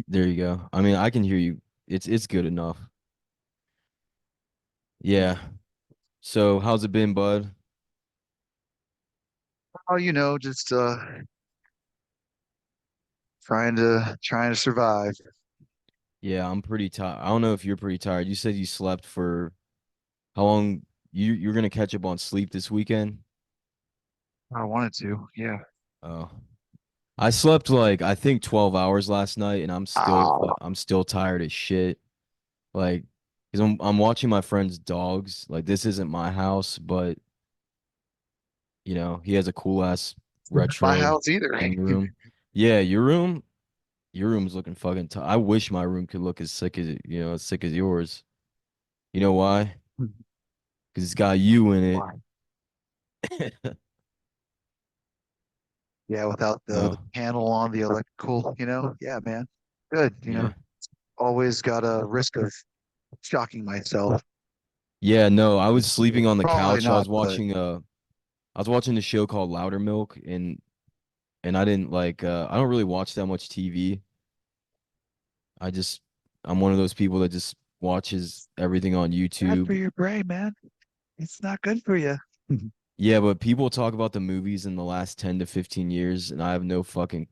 There you go. I mean, I can hear you. It's good enough. Yeah. So how's it been, bud? Oh, just trying to survive. Yeah, I'm pretty tired. I don't know if you're pretty tired. You said you slept for how long? You're gonna catch up on sleep this weekend? I wanted to, yeah. Oh. I slept like I think 12 hours last night and Oh, I'm still tired as shit. Like, because I'm watching my friend's dogs. Like, this isn't my house, but he has a cool ass my retro house either. gaming room. Yeah, your room's looking fucking tight. I wish my room could look as sick as sick as yours. You know why? Because it's got you in Why? it. Yeah, without the No. panel on the electrical, yeah, man. Good, Yeah. always got a risk of shocking myself. Yeah, no, I was sleeping on the Probably couch. not, but I was watching the show called Louder Milk and I didn't I don't really watch that much TV. I just I'm one of those people that just watches everything on bad for YouTube. your brain, man. It's not good for you. Yeah, but people talk about the movies in the last 10 to 15 years and I have no fucking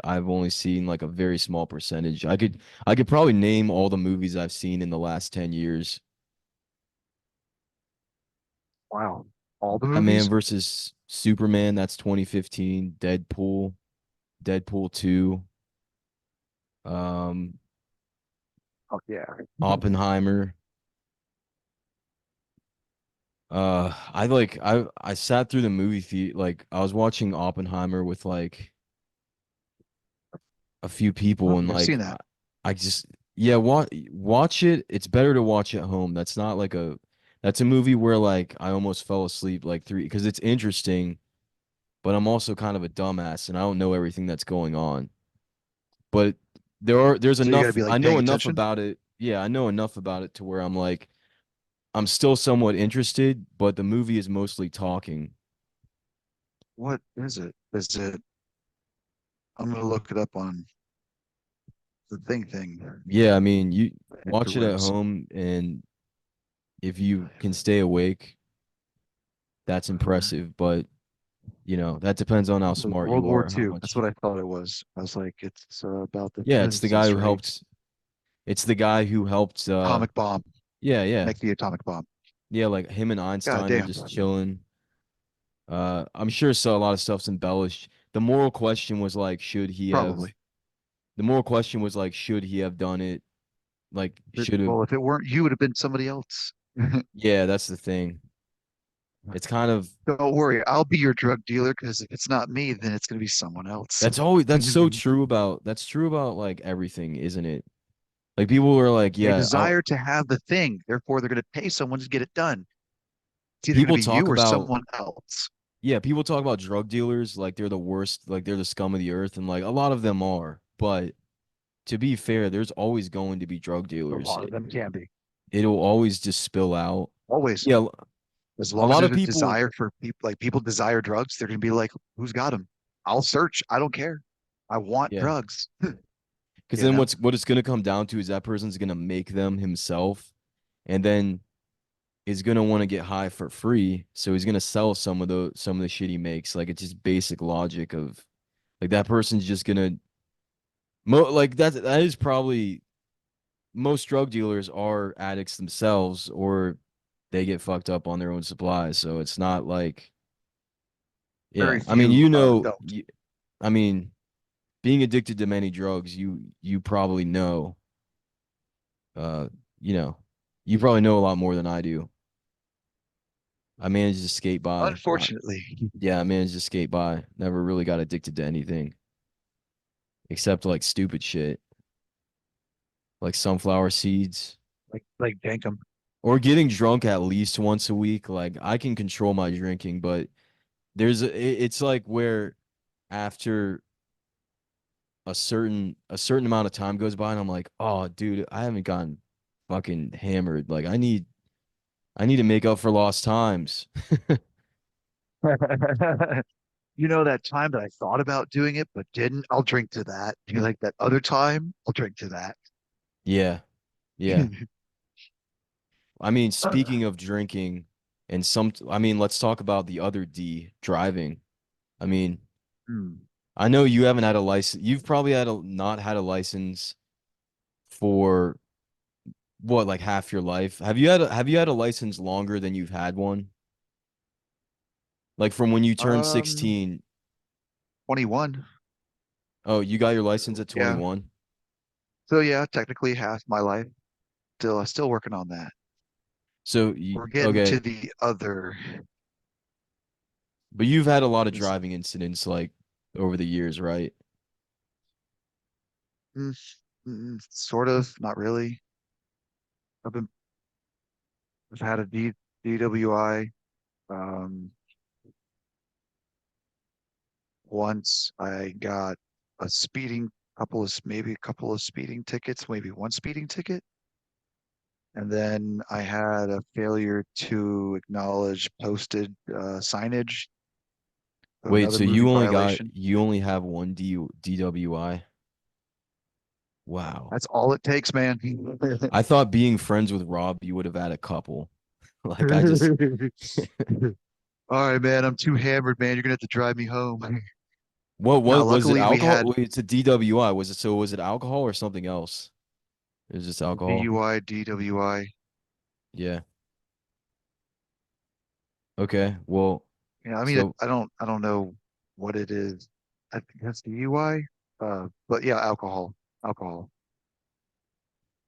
I've only seen like a very small percentage. I could probably name all the movies I've seen in the last 10 years. Wow. All the Batman movies? versus Superman, that's 2015. Deadpool 2, um, Oh, yeah. Oppenheimer. I sat through the movie theater. Like I was watching Oppenheimer with like a few Oh, people, and I've like seen that. I just yeah, watch it. It's better to watch at home. That's a movie where like I almost fell asleep like three because it's interesting, but I'm also kind of a dumbass and I don't know everything that's going on. But there's So you got to enough be I like know paying enough attention. about it. Yeah, I know enough about it to where I'm still somewhat interested, but the movie is mostly talking. What is it? Is it? I'm gonna look it up on the thing Yeah, I mean, you watch it at interwebs. home and if you can stay awake, that's impressive, but that depends on how So smart World you War are, how II. That's much. what I thought it was. I was like, it's about the Yeah, physicist, right? it's the guy who helped Atomic bomb. yeah, yeah. Make the atomic bomb. Yeah, like him and God Einstein are damn. just chilling. I'm sure so a lot of stuff's embellished. The moral question was like, Probably. should he have done it? Like, should have, Well, if it weren't you, it would have been somebody else. yeah, that's the thing. It's kind of, Don't worry, I'll be your drug dealer because if it's not me, then it's gonna be someone else. that's true about like everything, isn't it? Like people are like, They yeah, desire to have the thing, therefore they're gonna pay someone to get it done. It's either gonna people be talk you or about, someone else. yeah, people talk about drug dealers like they're the worst, like they're the scum of the earth, and like a lot of them are. But to be fair, there's always going to be drug A dealers. lot of them can be. It'll always just spill out. Always. Yeah, As a long as lot there's of a people, desire for people, like people desire drugs, they're gonna be like, "Who's got them? I'll search. I don't care. I want yeah, drugs." because You then know, what it's gonna come down to is that person's gonna make them himself, and then is gonna want to get high for free, so he's gonna sell some of the shit he makes. Like it's just basic logic of like that person's just gonna like that is probably most drug dealers are addicts themselves or they get fucked up on their own supplies. So it's not like, very yeah. I mean, few don't. I mean, being addicted to many drugs, you probably know, uh, you know, you probably know a lot more than I do. I managed to skate by. Unfortunately, Yeah, I managed to skate by. Never really got addicted to anything except like stupid shit, like sunflower seeds. like Dankum. Or getting drunk at least once a week. Like I can control my drinking, but it's like where after a certain amount of time goes by and I'm like, "Oh, dude, I haven't gotten fucking hammered. Like I need to make up for lost times." You know that time that I thought about doing it but didn't? I'll drink to that. You like that other time? I'll drink to that. Yeah, yeah. I mean, speaking of drinking and I mean, let's talk about the other D, driving. I mean, Hmm. I know you haven't had a license. You've probably not had a license for what, like half your life? Have you had a license longer than you've had one? Like from when you turned Um, 16. 21. Oh, you got your license at Yeah. 21. So yeah, technically half my life. Still working on that. So We're getting okay, to the other. but you've had a lot of It's, driving incidents like over the years, right? mm, sort of, not really. I've I've had a DWI. Um, Once I got a maybe a couple of speeding tickets, maybe one speeding ticket. And then I had a failure to acknowledge posted signage of Wait, another so moving violation. you only have one DWI? Wow. That's all it takes, man. I thought being friends with Rob, you would have had a couple. Like I just All right, man. I'm too hammered, man. You're gonna have to drive me home. Now, what was it luckily, we alcohol? had Wait, it's a DWI. Was it alcohol or something else? It was just alcohol. DUI, DWI. Yeah. Okay. Well, Yeah, I mean, so I don't know what it is. I think that's DUI. But yeah, alcohol. oh.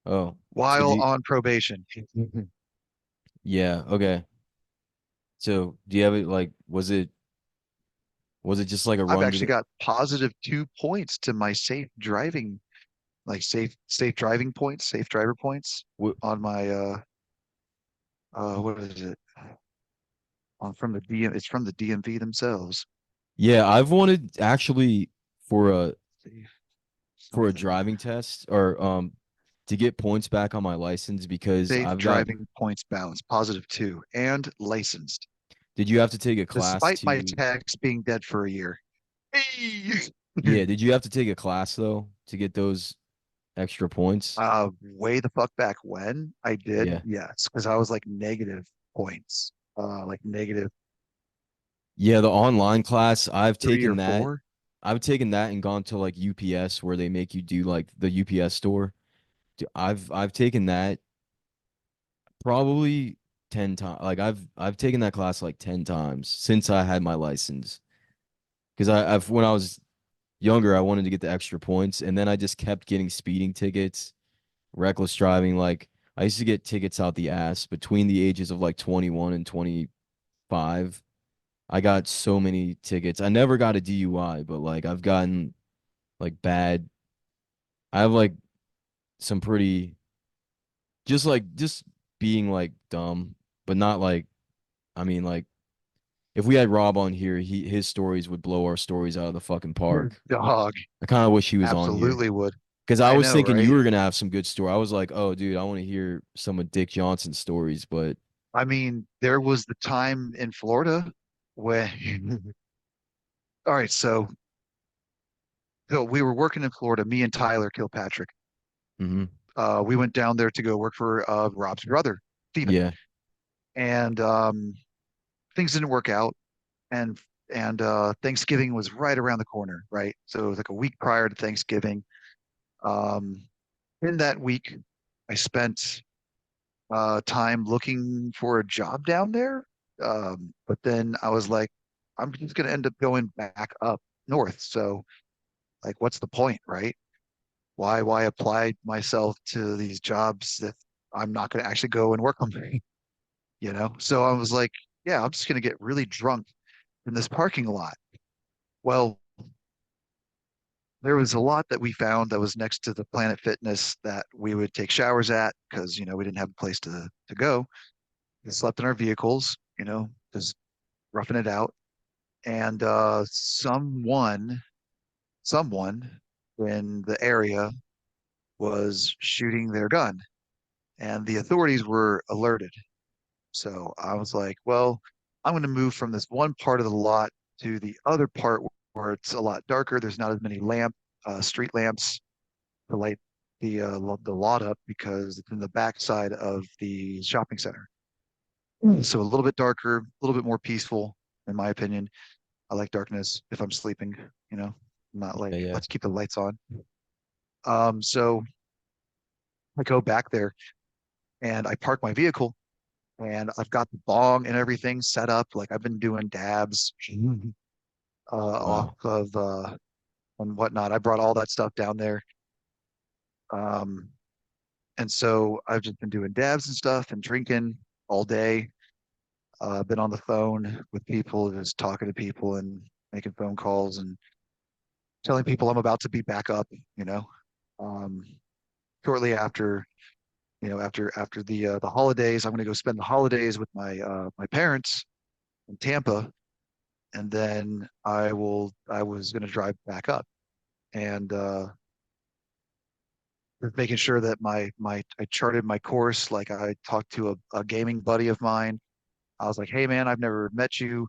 So While do you, on probation. yeah, okay. So do you have it like was it just like a I've run to actually the got positive 2 points to my safe driving, like safe driving points, safe driver points what on my what is it? On from the DM, it's from the DMV themselves. yeah, I've wanted actually for a Safe for a something. driving test or to get points back on my license because Safe I've got driving points balance, positive 2, and licensed, did you have to take a class despite my to tax being dead for a year. Hey! yeah, did you have to take a class though to get those extra points? Way the fuck back when I did, Yeah. yes, because I was like negative points, like negative Yeah, the online class, 3 or 4. I've taken that and gone to like UPS where they make you do like the UPS store. I've taken that probably 10 times. Like I've taken that class like 10 times since I had my license. Because I've when I was younger, I wanted to get the extra points, and then I just kept getting speeding tickets, reckless driving. Like I used to get tickets out the ass between the ages of like 21 and 25. I got so many tickets. I never got a DUI, but like I've gotten like bad. I have like some pretty just being like dumb, but not like I mean like if we had Rob on here, his stories would blow our stories out of the fucking park. Dog, I kind of wish he was on here. absolutely would. Because I I was know, thinking you right? were gonna have some good story. I was like, oh, dude, I want to hear some of Dick Johnson's stories. But I mean, there was the time in Florida when, all right, so we were working in Florida, me and Tyler Kilpatrick. mhm, We went down there to go work for Rob's brother, Steven. yeah, And things didn't work out. And Thanksgiving was right around the corner, right? So it was like a week prior to Thanksgiving. Um, in that week, I spent time looking for a job down there. But then I was like, I'm just going to end up going back up north. So, like, what's the point, right? Why apply myself to these jobs that I'm not going to actually go and work on, you know? So I was like, yeah, I'm just going to get really drunk in this parking lot. Well, there was a lot that we found that was next to the Planet Fitness that we would take showers at because, we didn't have a place to go. We slept in our vehicles, just roughing it out. And someone in the area was shooting their gun, and the authorities were alerted. So I was like, well, I'm going to move from this one part of the lot to the other part where it's a lot darker. There's not as many street lamps to light the lot up because it's in the backside of the shopping center. So a little bit darker, a little bit more peaceful, in my opinion. I like darkness if I'm sleeping, you know, not Yeah, like yeah. let's keep the lights on. So I go back there and I park my vehicle and I've got the bong and everything set up. Like I've been doing dabs off Wow. of and whatnot. I brought all that stuff down there. Um, and so I've just been doing dabs and stuff and drinking all day. Been on the phone with people, just talking to people and making phone calls and telling people I'm about to be back up, you know. Um, Shortly after, after the holidays, I'm going to go spend the holidays with my parents in Tampa, and then I was going to drive back up and just making sure that I charted my course. Like I talked to a gaming buddy of mine. I was like, hey man, I've never met you.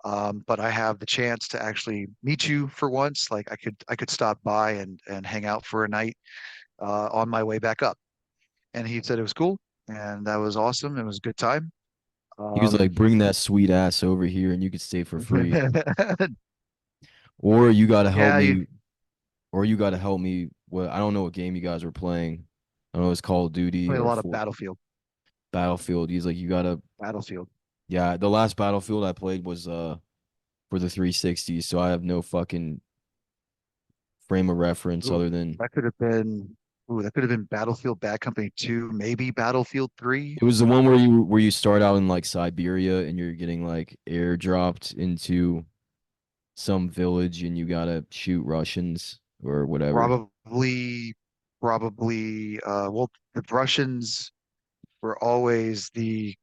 But I have the chance to actually meet you for once. Like I could stop by and hang out for a night on my way back up. And he said it was cool and that was awesome. It was a good time. He was Um, like, bring that sweet ass over here and you could stay for free. Or you gotta help yeah, you me, or you gotta help me. What I don't know what game you guys were playing. I don't know it's Call of Duty played a or lot of for Battlefield. He's like, you gotta Battlefield. yeah, the last Battlefield I played was for the 360, so I have no fucking frame of reference Ooh, other than that could have been, that could have been Battlefield Bad Company 2, maybe Battlefield 3. it was the one where you start out in like Siberia and you're getting like airdropped into some village and you gotta shoot Russians or whatever. Probably, well, the Russians were always the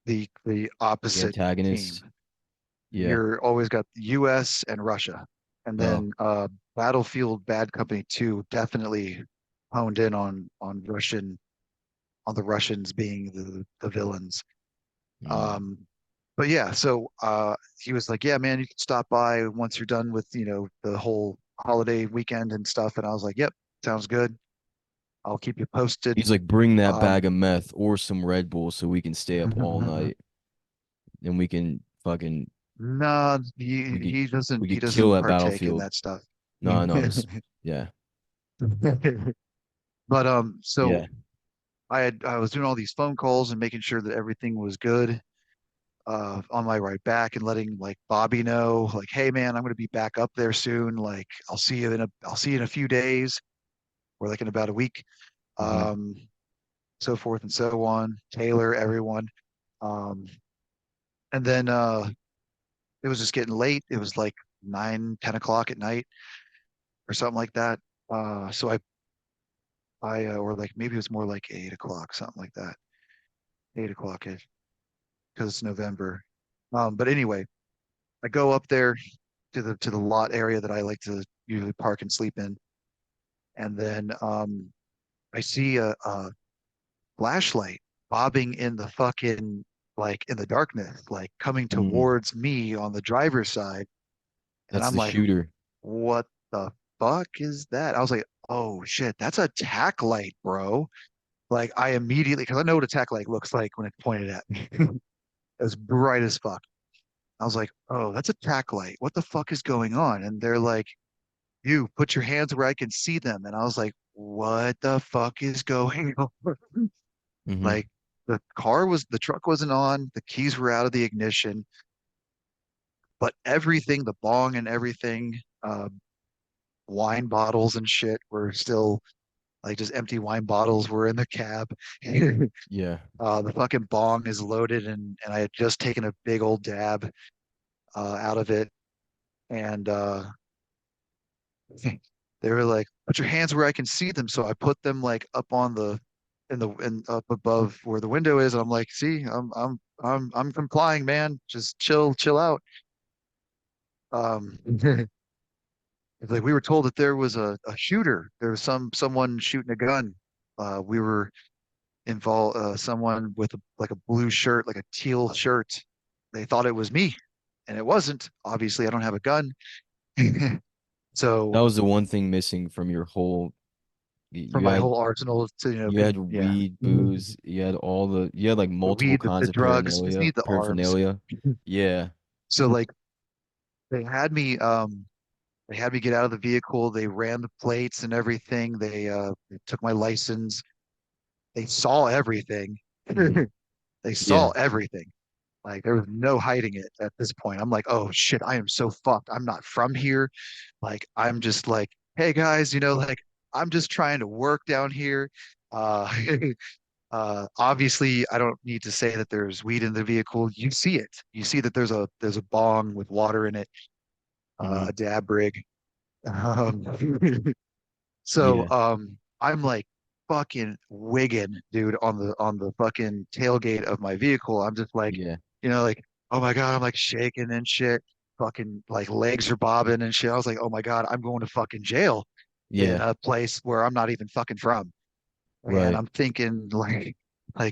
The opposite team. antagonist. Yeah. You're always got the US and Russia. And Oh. then Battlefield Bad Company 2 definitely honed in on the Russians being the villains. Mm. Um, but yeah, so he was like, "Yeah, man, you can stop by once you're done with, the whole holiday weekend and stuff." And I was like, "Yep, sounds good. I'll keep you posted." He's like, bring that Um, bag of meth or some Red Bull so we can stay up all night and we can fucking nah, we could he we doesn't he could kill doesn't that partake in battlefield. that stuff. No, no, I'm just yeah. But so Yeah. I was doing all these phone calls and making sure that everything was good on my ride back and letting like Bobby know, like, hey man, I'm gonna be back up there soon. Like I'll see you in a few days or like in about a week. Hmm. Um, so forth and so on. Taylor, everyone. Um, and then it was just getting late. It was like 9, 10 o'clock at night or something like that. So or like maybe it was more like 8 o'clock, something like that. 8 o'clock ish because it's November. But anyway, I go up there to the lot area that I like to usually park and sleep in, and then I see a flashlight bobbing in the fucking like in the darkness, like coming Mm. towards me on the driver's side, and That's I'm the like, shooter. what the fuck is that? I was like, oh shit, that's a tack light, bro. Like I immediately, because I know what a tack light looks like when it's pointed at me. It was bright as fuck. I was like, oh, that's a tack light. What the fuck is going on? And they're like, you put your hands where I can see them. And I was like, what the fuck is going on? Hmm. Like the truck wasn't on, the keys were out of the ignition, but everything, the bong and everything, wine bottles and shit were still like just empty wine bottles were in the cab. Yeah. The fucking bong is loaded and I had just taken a big old dab out of it. And they were like, put your hands where I can see them. So I put them like up on in up above where the window is. And I'm like, see, I'm complying, man. Just chill out. It's like we were told that there was a shooter. There was someone shooting a gun. We were involved, someone with like a blue shirt, like a teal shirt. They thought it was me. and it wasn't. Obviously, I don't have a gun. That So was the one thing missing from your whole. for You my had whole arsenal to, you had yeah, weed, booze. You had all the. You had like the multiple weed, kinds the of drugs, just paranoia, need the arms. paraphernalia. Yeah. So like they had me, they had me get out of the vehicle. They ran the plates and everything. They took my license. They saw everything. Hmm. They Yeah. saw everything. Like there was no hiding it at this point. I'm like, oh shit, I am so fucked. I'm not from here. Like I'm just like, hey guys, like I'm just trying to work down here. Uh obviously I don't need to say that there's weed in the vehicle. You see it. You see that there's a bong with water in it, Hmm. a dab rig. Um, so Yeah. I'm like fucking wigging, dude, on the fucking tailgate of my vehicle. I'm just like, Yeah. like, oh my God, I'm like shaking and shit. Fucking like legs are bobbing and shit. I was like, oh my God, I'm going to fucking jail in Yeah. a place where I'm not even fucking from. And Right. I'm thinking like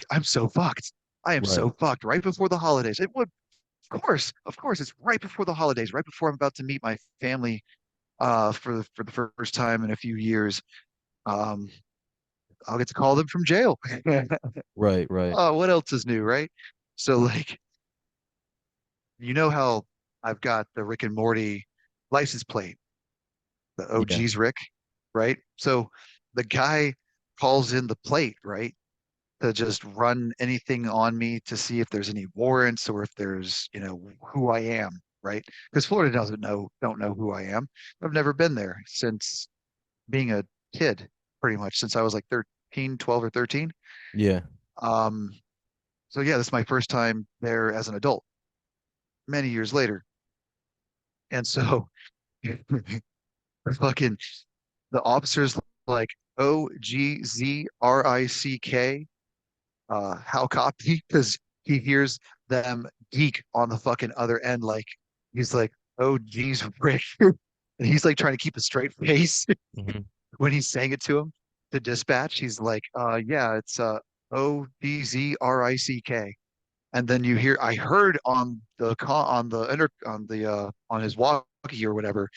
I'm so fucked. I am Right. so fucked right before the holidays. It would, of course, it's right before the holidays, right before I'm about to meet my family for the first time in a few years. Um, I'll get to call them from jail. Right. Right. What else is new, right? So like, you know how I've got the Rick and Morty license plate, the Yeah. OG's Rick, right? So the guy calls in the plate, right? To just run anything on me to see if there's any warrants or if there's, who I am, right? Because Florida don't know who I am. I've never been there since being a kid, pretty much since I was like 13, 12 or 13. Yeah. Um, so yeah, this is my first time there as an adult, many years later. And so fucking the officers like OGZRICK, how copy? Because he hears them geek on the fucking other end, like he's like, oh geez, Rick. And he's like trying to keep a straight face Hmm. when he's saying it to him to dispatch. He's like, yeah, it's ODZRICK. And then I heard on the call on his walkie or whatever,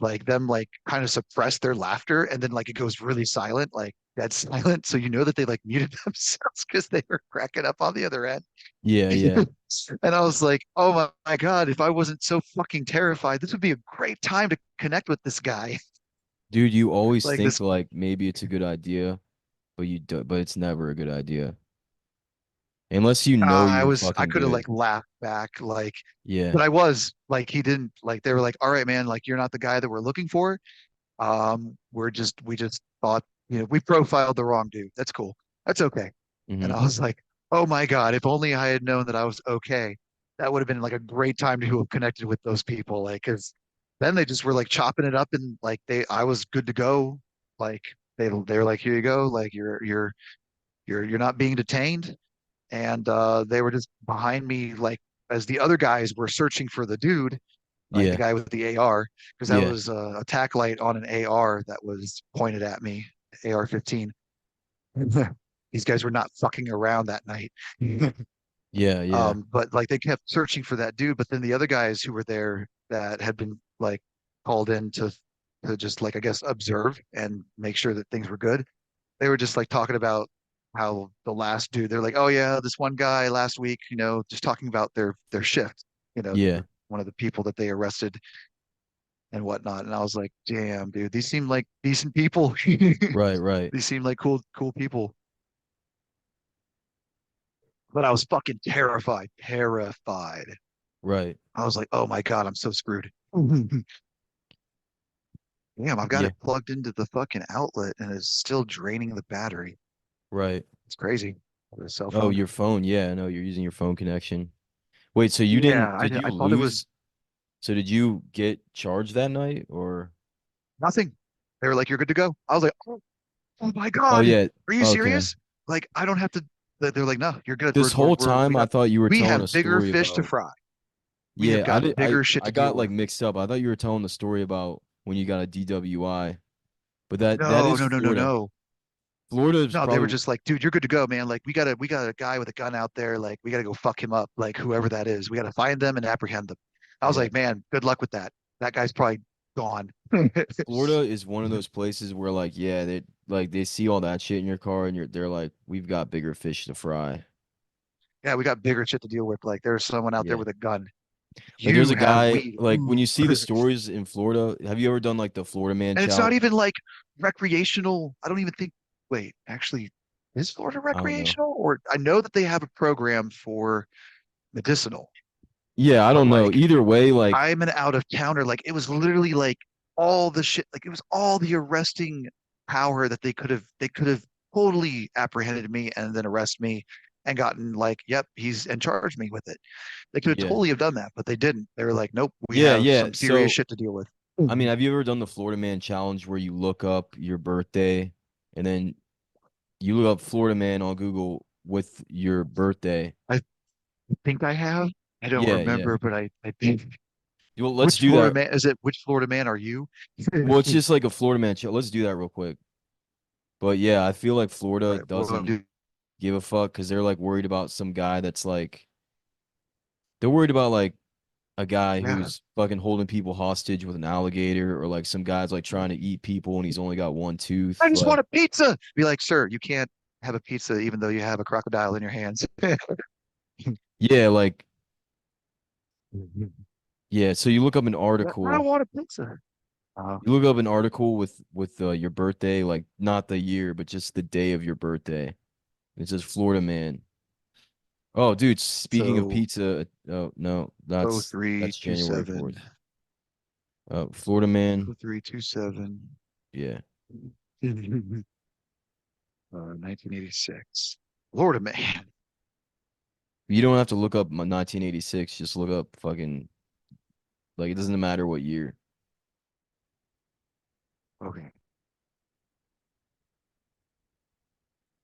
like them like kind of suppress their laughter, and then like it goes really silent, like dead silent. So you know that they like muted themselves because they were cracking up on the other end. Yeah. Yeah. And I was like, oh my God, if I wasn't so fucking terrified, this would be a great time to connect with this guy. Dude, you always Like think this, like maybe it's a good idea, but you do, but it's never a good idea unless you know you're I fucking could have good. like laughed back, like, Yeah. but I was like, he didn't like, they were like, all right, man, like, you're not the guy that we're looking for. We just thought, we profiled the wrong dude. That's cool. That's okay. And Hmm. I was like, oh my God, if only I had known that I was okay, that would have been like a great time to have connected with those people. Like, cause then they just were like chopping it up and like I was good to go. Like they were like, here you go. Like you're not being detained. And they were just behind me, like as the other guys were searching for the dude, like the Yeah. guy with the AR, because that Yeah. was a tack light on an AR that was pointed at me, AR-15. These guys were not fucking around that night. Yeah. Yeah. But like they kept searching for that dude, but then the other guys who were there that had been like called in to just like I guess observe and make sure that things were good. They were just like talking about how the last dude, they're like, oh yeah, this one guy last week, just talking about their shift, Yeah. one of the people that they arrested and whatnot. And I was like, damn, dude, these seem like decent people. Right. Right. These seem like cool people. But I was fucking terrified, terrified. Right. I was like, oh my God, I'm so screwed. Damn, I've got Yeah. it plugged into the fucking outlet and it's still draining the battery. Right. It's crazy. The cell Oh, phone. your phone. Yeah. No, you're using your phone connection. Wait, so you Yeah, didn't, did you I thought it was lose? So did you get charged that night or? nothing. They were like, you're good to go. I was like, oh my Oh, God, yeah. are you Okay. serious? Like, I don't have to. They're like, no, you're good. This whole time We I got, thought you were we telling a have bigger story fish to about, fry. We have yeah, I got did, bigger shit I to deal got like with. mixed up. I thought you were telling the story about when you got a DWI, but that No, is no, no, no, Florida. no. Florida's No, they were probably just like, dude, you're good to go, man. Like we got a guy with a gun out there. Like we got to go fuck him up. Like whoever that is, we got to find them and apprehend them. I was yeah. like, man, good luck with that. That guy's probably gone. Florida is one of those places where like yeah, they see all that shit in your car and they're like, we've got bigger fish to fry. Yeah, we got bigger shit to deal with. Like there's someone out there Yeah. with a gun. Like there's You a have guy weed. like when Ooh. you see the stories in Florida, have you ever done like the Florida Man And it's not challenge? even like recreational. I don't even think, wait, actually, is Florida I don't know. recreational? Or I know that they have a program for medicinal, Yeah, I but don't know. like Either way, like I'm an out of towner. Like it was literally like all the shit, like it was all the arresting power that they could have totally apprehended me and then arrest me and gotten like, yep, he's and charged me with it. They could have yeah. totally have done that, but they didn't. They were like, nope, we Yeah, have yeah. some serious So shit to deal with. I mean, Mhm. have you ever done the Florida Man challenge where you look up your birthday and then you look up Florida Man on Google with your birthday? I think I have. I don't Yeah, yeah. remember, but I think Well, let's which do Florida that. man is it? Which Florida man are you? Well, it's just like a Florida Man challenge. Let's do that real quick. But yeah, I feel like Florida Right. Well, doesn't dude, give a fuck because they're like worried about some guy that's like they're worried about like a guy yeah. who's fucking holding people hostage with an alligator or like some guy's like trying to eat people and he's only got one I tooth. just Like, want a pizza. Be like, sir, you can't have a pizza even though you have a crocodile in your hands. yeah, like, yeah. So you look up an I article, want a pizza. you look up an article with your birthday, like not the year, but just the day of your birthday. It says Florida man. Oh, dude, speaking of So pizza, oh no, oh that's three two January 4th. seven. Florida man. 0327. Yeah. 1986. Florida man. You don't have to look up 1986, just look up fucking like it doesn't matter what year. Okay.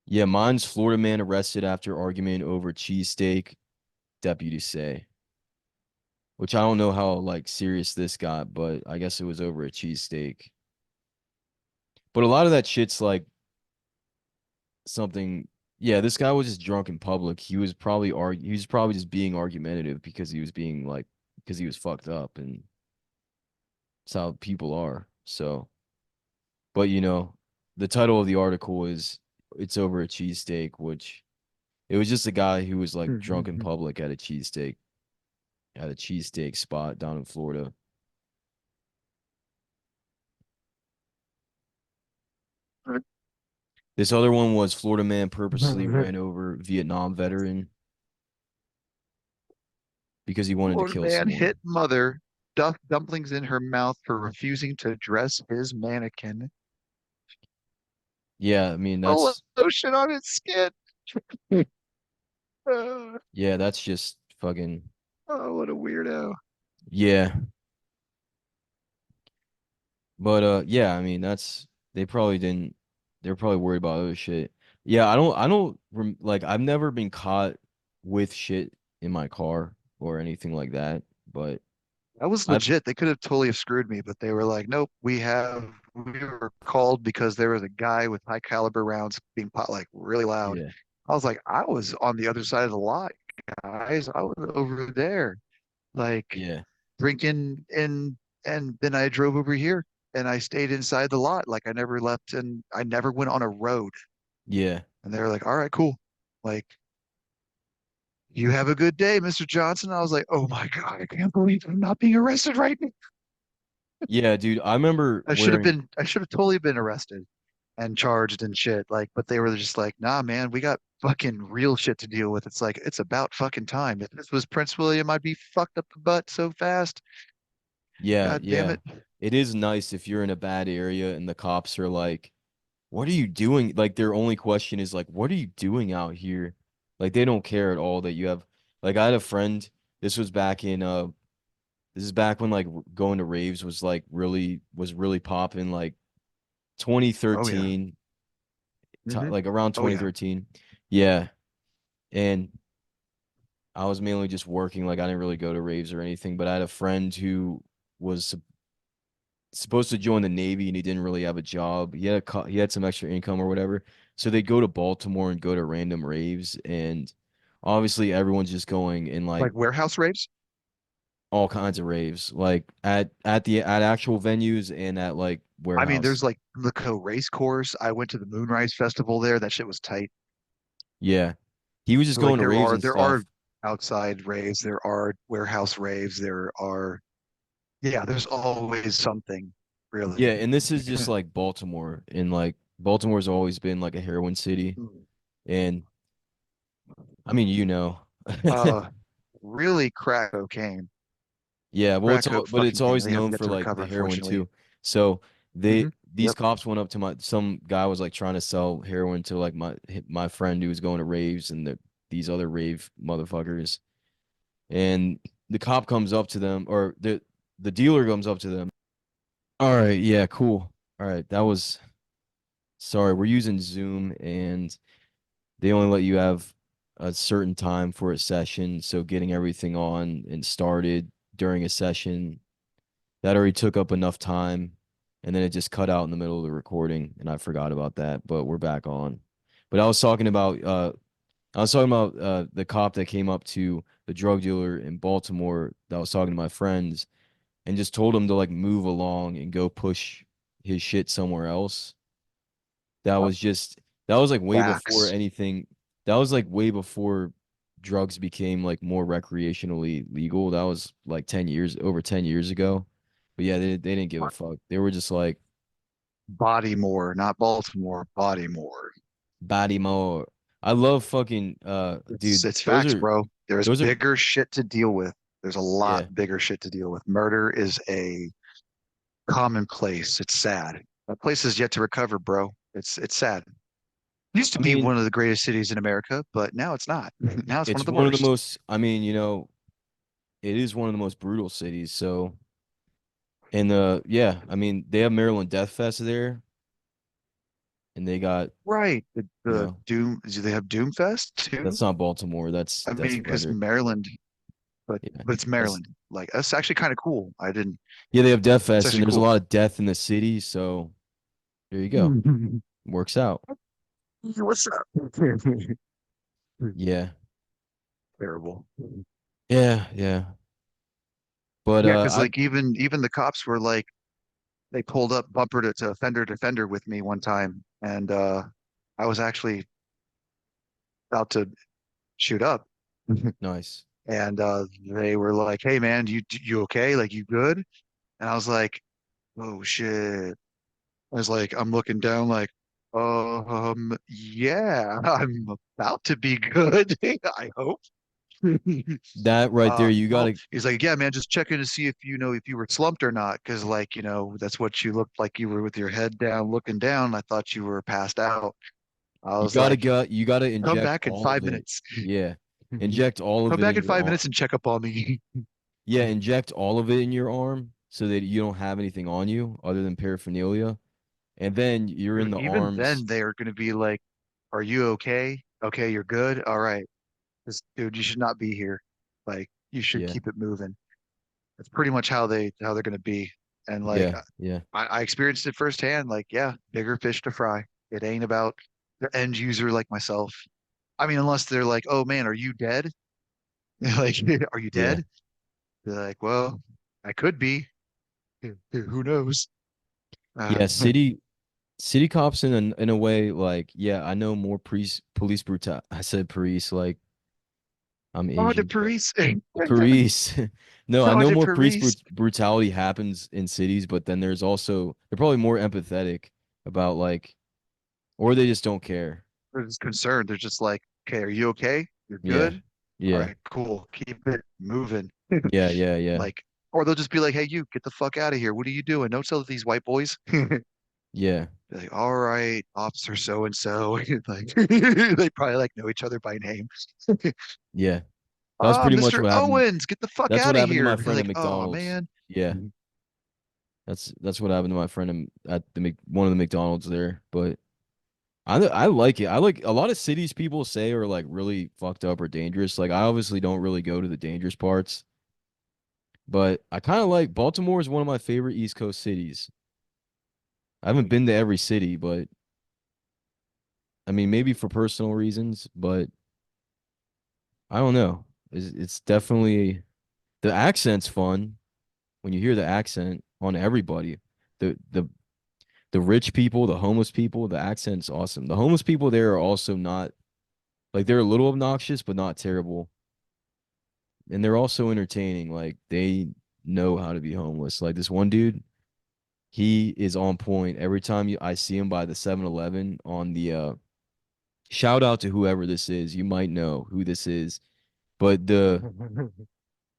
Yeah, mine's Florida man arrested after argument over cheesesteak, deputies say. Which I don't know how like serious this got, but I guess it was over a cheesesteak. But a lot of that shit's like something. Yeah, this guy was just drunk in public. He was probably just being argumentative because he was being like because he was fucked up and it's how people are. So, but the title of the article is it's over a cheesesteak, which it was just a guy who was like drunk in public at a cheesesteak spot down in Florida. This other one was Florida man purposely ran over Vietnam veteran because he wanted to Florida kill man someone. hit mother, stuffed dumplings in her mouth for refusing to dress his mannequin. Yeah, I mean Oh, that's lotion on its skin. Oh, yeah, that's just fucking what a weirdo. yeah. But yeah, I mean that's they probably didn't they're probably worried about other shit. Yeah, like I've never been caught with shit in my car or anything like that, but That was I've legit. They could have totally have screwed me, but they were like, nope, we were called because there was a guy with high caliber rounds being pot like really loud. yeah, I was like, I was on the other side of the lot, guys. I was over there, like yeah, drinking and then I drove over here and I stayed inside the lot. Like I never left and I never went on a road. yeah. And they were like, all right, cool. Like, you have a good day, Mr. Johnson. I was like, oh my God, I can't believe I'm not being arrested right now. Yeah, dude, I remember wearing I should have totally been arrested and charged and shit. Like, but they were just like, nah, man, we got fucking real shit to deal with. It's like, it's about fucking time. If this was Prince William, I'd be fucked up the butt so fast. yeah, God damn yeah. it. It is nice if you're in a bad area and the cops are like, "What are you doing?" Like their only question is like, "What are you doing out here?" Like they don't care at all that you have like I had a friend, this was back in this is back when like going to raves was really popping like Oh yeah. 2013 Hmm. like around Oh yeah. 2013. Yeah. And I was mainly just working like I didn't really go to raves or anything, but I had a friend who was supposed to join the Navy and he didn't really have a job. He had some extra income or whatever. So they go to Baltimore and go to random raves, and obviously everyone's just going in like Like warehouse raves. all kinds of raves, like at actual venues and at like I mean, warehouse. there's like the race course. I went to the Moonrise Festival there. That shit was tight. Yeah. He was just So like going to raves and there are stuff. outside raves, there are warehouse raves, there are yeah, there's always something Yeah, really. and this is just like Baltimore, and like Baltimore's always been like a heroin city, and I mean, you know. Uh, really crack cocaine, Yeah, well, crack but it's fucking cane. always We have known yet for to like recover, the heroin unfortunately. too. So these Yep. cops went up to some guy was like trying to sell heroin to like my friend who was going to raves and these other rave motherfuckers. And the cop comes up to them, or the dealer comes up to them. All right, yeah, cool. All right, that was sorry, we're using Zoom and they only let you have a certain time for a session, so getting everything on and started during a session that already took up enough time, and then it just cut out in the middle of the recording and I forgot about that, but we're back on. But I was talking about the cop that came up to the drug dealer in Baltimore that was talking to my friends and just told him to like move along and go push his shit somewhere else. That was just that was like way before Wax. anything. That was like way before drugs became like more recreationally legal. That was like 10 years, over 10 years ago. But yeah, they didn't give a fuck. They were just like Bodymore, not Baltimore, Bodymore. body more. I love fucking dude, It's facts, bro. There's those are bigger shit to deal with. There's a yeah. lot bigger shit to deal with. Murder is a commonplace. It's sad. That place is yet to recover, bro. It's sad. Used to I be mean, one of the greatest cities in America, but now it's not. Now it's one it's of the one of the worst. most I mean, you know, it is one of the most brutal cities. So and yeah, I mean, they have Maryland Death Fest there and they got, Right. you The know, Doom, do they have Doomfest too? that's not Baltimore. I That's mean, because Frederick. Maryland, Yeah. but it's That's Maryland. Like that's actually kind of cool. I didn't. yeah, they have Death It's Fest and actually there's a cool. lot of death in the city, so there you go. Works out. What's up? Yeah. Terrible. Yeah, yeah. But Yeah, because I like even the cops were like they pulled up bumper to fender to fender with me one time, and I was actually about to shoot up, nice. and they were like, "Hey man, you okay? Like you good?" And I was like, "Oh shit." I was like, I'm looking down like, yeah, I'm about to be good. I hope. That right there, you Well, gotta he's like, yeah, man, just checking to see if you know if you were slumped or not, because like, that's what you looked like. You were with your head down, looking down. I thought you were passed out. I was like, you gotta come inject back in all five of it. minutes. Yeah. Inject all of Come it back in in your five arm. minutes and check up on me. Yeah, inject all of it in your arm so that you don't have anything on you other than paraphernalia. And then you're in Dude, the even arms. then, they're going to be like, are you okay? Okay, you're good. All right. Dude, you should not be here. Like, you should Yeah. keep it moving. That's pretty much how they're going to be. And like, Yeah. Yeah. I experienced it firsthand. Like, yeah, bigger fish to fry. It ain't about the end user like myself. I mean, unless they're like, oh man, are you dead? Like, are you Yeah. dead? They're like, well, I could be. Who knows? Yeah, Oh, city cops in a way like yeah, I know more police brutal. I said police like I'm de Asian, but Paris. police. No, I Oh, know de more Paris. brutality happens in cities, but then there's also they're probably more empathetic about like or they just don't care. They're just concerned. They're just like, okay, are you okay? You're Yeah. good? All Yeah. right, cool. Keep it moving. Yeah, yeah, yeah. Like, or they'll just be like, hey, you get the fuck out of here. What are you doing? Don't tell these white boys. Be Yeah. like, all right, officer so and so. Like they probably like know each other by name. Yeah. That was pretty much Mr. what happened. Owens, get the fuck That's out what of happened to here. my And you're friend at like, oh McDonald's. man. Yeah. That's what happened to my friend at one of the McDonald's there. But I like it. I like a lot of cities people say are like really fucked up or dangerous. Like I obviously don't really go to the dangerous parts, But I kind of like Baltimore is one of my favorite East Coast cities. I haven't been to every city, but I mean, maybe for personal reasons, but I don't know. It's definitely the accent's fun when you hear the accent on everybody. The the the rich people, the homeless people, the accent's awesome. The homeless people there are also not like they're a little obnoxious, but not terrible. And they're also entertaining. Like they know how to be homeless. Like this one dude, he is on point. Every time I see him by the 7-Eleven on the shout out to whoever this is. You might know who this is. But the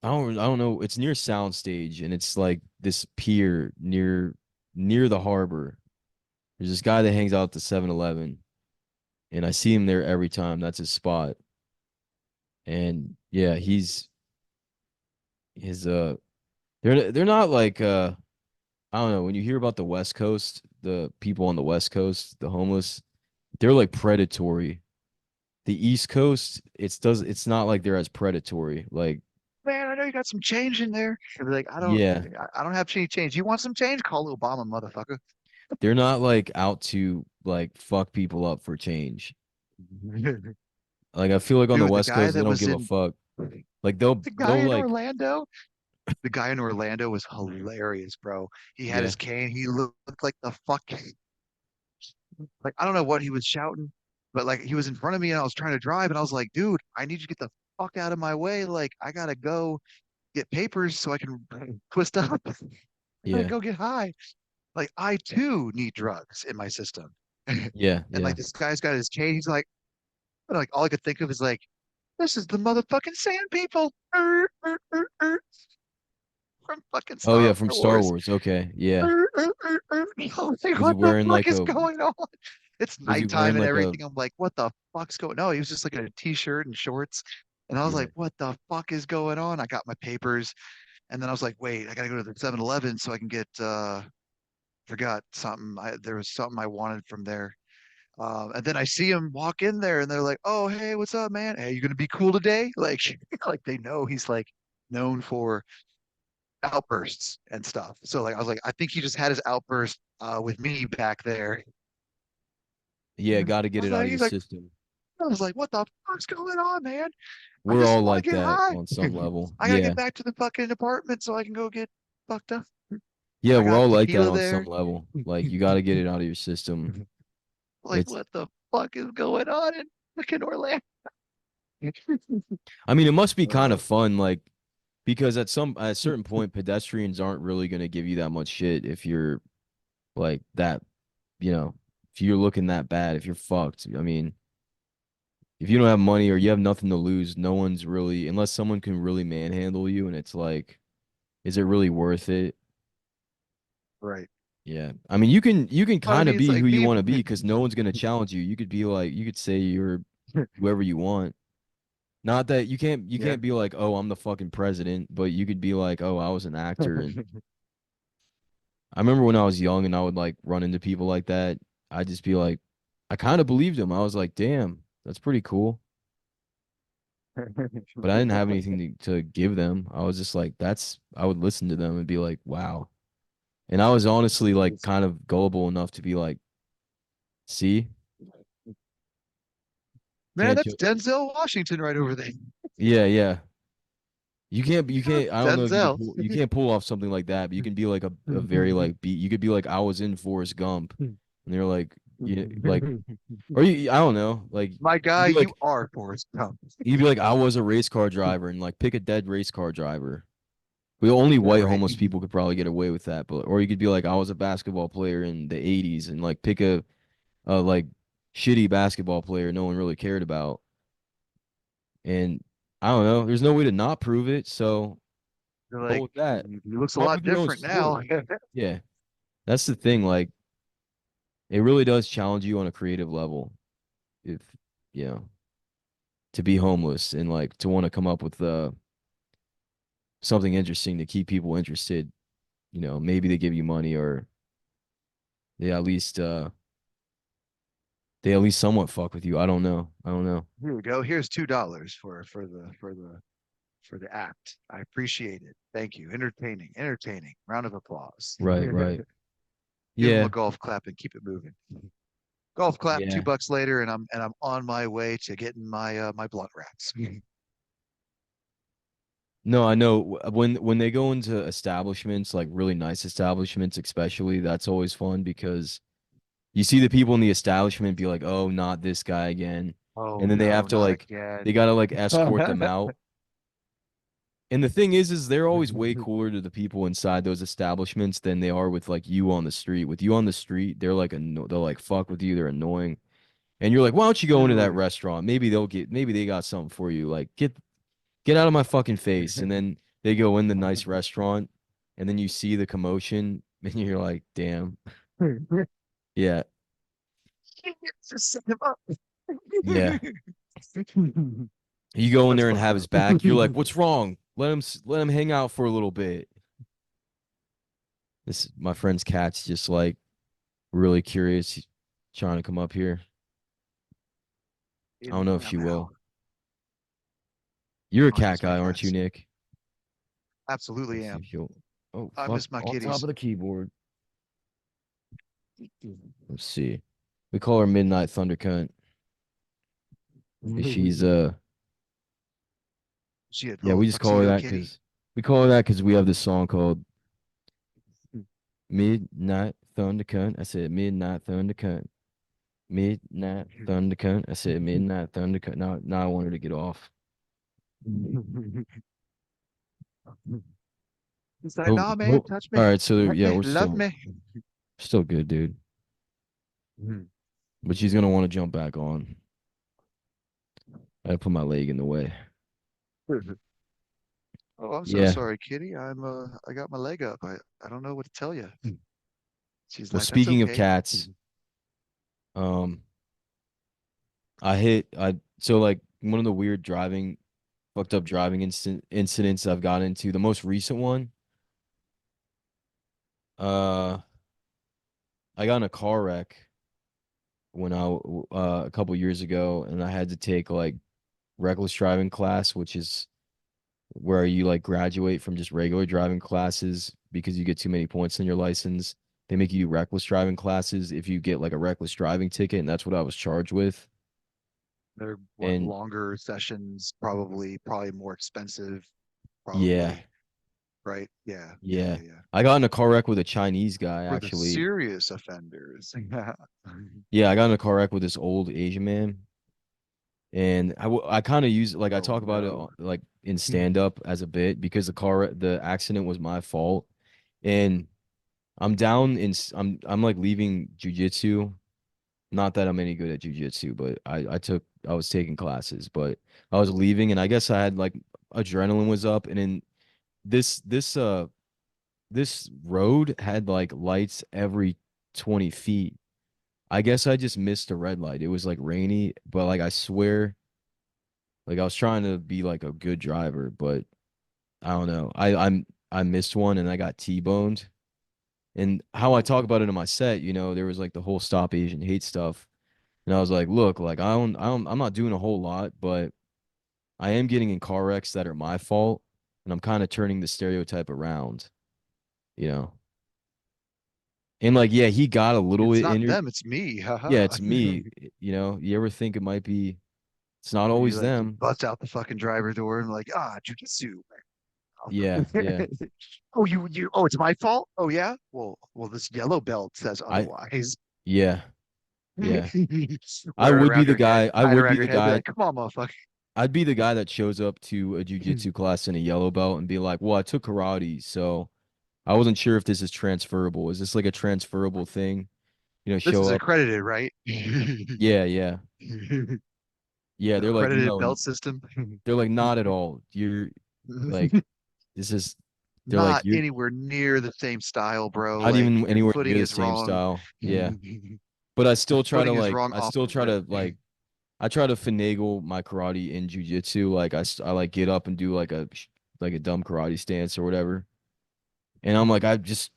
I don't know, it's near Soundstage and it's like this pier near the harbor. There's this guy that hangs out at the 7-Eleven and I see him there every time. That's his spot. And yeah, he's his they're not like I don't know, when you hear about the West Coast, the people on the West Coast, the homeless, they're like predatory. The East Coast, it's not like they're as predatory. Like, Man, I know you got some change in there. I'd be like, yeah, I don't have any change. You want some change? Call Obama, motherfucker. they're not like out to like fuck people up for change. Like I feel like on the Dude, West Coast, they don't give a fuck. Like the guy they'll in like Orlando, the guy in Orlando was hilarious, bro. He had yeah, his cane. He looked like the fuck. Like I don't know what he was shouting, but like he was in front of me and I was trying to drive and I was like, dude, I need you to get the fuck out of my way. Like I gotta go get papers so I can twist up. I gotta yeah, go get high. Like I too need drugs in my system. yeah, And yeah. like this guy's got his cane. He's like all I could think of is like, this is the motherfucking sand people from fucking Oh yeah, Star from Star Wars. Wars. Okay, yeah. I was like, Was he what the wearing fuck like is a going on? It's was he nighttime wearing and like a everything. I'm like, what the fuck's going? No, he was just like in a t-shirt and shorts. And I was yeah. like, what the fuck is going on? I got my papers. And then I was like, wait, I gotta go to the 7-Eleven so I can get forgot something. There was something I wanted from there. And then I see him walk in there and they're like, oh, hey, what's up, man? Hey, you gonna be cool today? Like, like they know he's like known for outbursts and stuff. So like I was like, I think he just had his outburst with me back there. Yeah, got to get it out of your He's like, system. I was like, what the fuck's going on, man? I We're just all want to like get that high. on some level. I gotta Yeah. get back to the fucking apartment so I can go get fucked up. And Yeah, I we're got all like that tequila on some there. level. Like you got to get it out of your system. Like, It's what the fuck is going on in fucking Orlando? I mean, it must be kind Uh, of fun like because at a certain point pedestrians aren't really going to give you that much shit if you're like that, you know, if you're looking that bad, if you're fucked. I mean, if you don't have money or you have nothing to lose, no one's really unless someone can really manhandle you and it's like is it really worth it? right. Yeah. I mean, you can But I kind mean, of it's be like who you want people. to be because no one's gonna challenge you. You could be like you could say you're whoever you want. Not that you Yeah. can't be like, "Oh, I'm the fucking president," but you could be like, "Oh, I was an actor." And I remember when I was young and I would like run into people like that, I'd just be like I kind of believed them. I was like, "Damn, that's pretty cool." But I didn't have anything to give them. I was just like, that's I would listen to them and be like, "Wow." And I was honestly like kind of gullible enough to be like, "See? Man, Can't that's ju Denzel Washington right over there. Yeah, yeah. You Yeah, can't I don't know if Denzel. you can't pull off something like that, but you can be like a very like beat you could be like I was in Forrest Gump and they're like you like or you I don't know, like My you'd guy, be you like are Forrest Gump. you'd be like I was a race car driver and like pick a dead race car driver. We only white Right. homeless people could probably get away with that, but or you could be like I was a basketball player in the 80s and like pick a like shitty basketball player no one really cared about. And I don't know, there's no way to not prove it, so They're go like, with that. he looks a Come up lot with your own different now. story. Yeah. That's the thing. Like, it really does challenge you on a creative level. If, you know, to be homeless and like to want to come up with something interesting to keep people interested. You know, maybe they give you money or they at least, they at least somewhat fuck with you. I don't know. I don't know. Here we go. Here's $2 for the for the act. I appreciate it. Thank you. Entertaining, entertaining. Round of applause. Right, right. Give him a Yeah, golf clap and keep it moving. Golf clap. yeah. $2 later, and I'm on my way to getting my blunt wraps. No, I know when they go into establishments, like really nice establishments, especially, that's always fun because you see the people in the establishment be like, "Oh, not this guy again." Oh And then they no, have to not like they again. gotta like escort them out. And the thing is they're always way cooler to the people inside those establishments than they are with like you on the street. With you on the street, they're like they'll like fuck with you, they're annoying. And you're like, "Why don't you go into that Dude. restaurant? Maybe they got something for you. Like get out of my fucking face." And then they go in the nice restaurant and then you see the commotion and you're like, "Damn." Yeah. Just set him up. Yeah. You go in Let's there and fuck have him his up. back. You're like, "What's wrong? Let him hang out for a little bit." This my friend's cat's just like really curious, he's trying to come up here. I In don't the know if meow she meow. will. You're a I cat miss my guy, aren't you, cats. Nick? Absolutely Let's see am. if she'll. Oh I fuck! miss my On top kitties. of the keyboard. Let's see. We call her Midnight Thunder Cunt because she's She a yeah, little we just call her tuxedo that kitty. because we have this song called Midnight Thunder Cunt. I said Midnight Thunder Cunt. Midnight Thunder Cunt. I said Midnight Thunder Cunt. Now I want her to get off. He's like, Oh, nah, man, oh. touch All me, right, so hurt yeah, me, we're love still me. still good, dude. But she's gonna want to jump back on. I put my leg in the way. Oh, I'm so Yeah. sorry, kitty. I got my leg up. I don't know what to tell you. She's Well, like, that's speaking of okay. cats, um, I so like one of the weird fucked up driving incidents I've got into. The most recent one, uh, I got in a car wreck a couple years ago, and I had to take like reckless driving class, which is where you like graduate from just regular driving classes because you get too many points on your license. They make you do reckless driving classes if you get like a reckless driving ticket, and that's what I was charged with. They're what And longer sessions, probably more expensive, yeah, probably, right? Yeah, yeah, yeah. yeah, yeah. I got in a car wreck with a Chinese guy For the actually. serious offenders. Yeah, I got in a car wreck with this old Asian man. And I kind of use like I Oh talk about it no. like in stand up as a bit because the accident was my fault. And I'm like leaving jujitsu. Not that I'm any good at jujitsu, but I was taking classes, but I was leaving and I guess I had like adrenaline was up and in this road had like lights every 20 feet. I guess I just missed a red light. It was like rainy, but like I swear, like I was trying to be like a good driver, but I don't know. I missed one and I got T-boned. And how I talk about it in my set, there was like the whole Stop Asian Hate stuff. And I was like, look, like I'm not doing a whole lot, but I am getting in car wrecks that are my fault, and I'm kind of turning the stereotype around, you know. And like, yeah, he got a little It's bit not injured. them, it's me. Yeah, Haha. it's me. You ever think it might be? It's not You always like you them. bust out the fucking driver door and like, jujitsu. Yeah, yeah. Oh, oh, it's my fault? Oh yeah? Well, this yellow belt says I otherwise. yeah, yeah. Wear it around your head, I tie it would around be your the head, be guy. like, come on, motherfucker. I'd be the guy that shows up to a jujitsu class in a yellow belt and be like, "Well, I took karate, so I wasn't sure if this is transferable. Is this like a transferable thing?" This Show is up. accredited, right? Yeah, yeah. Yeah, they're like, Accredited "No." belt system. They're like, "Not at all. You're like this is they're like Not you're anywhere near the same style, bro. not Like even your anywhere footing near the is same wrong. style." Yeah. Your But footing is wrong I off still the try rip. to like I try to finagle my karate in jujitsu. Like I like get up and do like a dumb karate stance or whatever. And I'm like, I'm just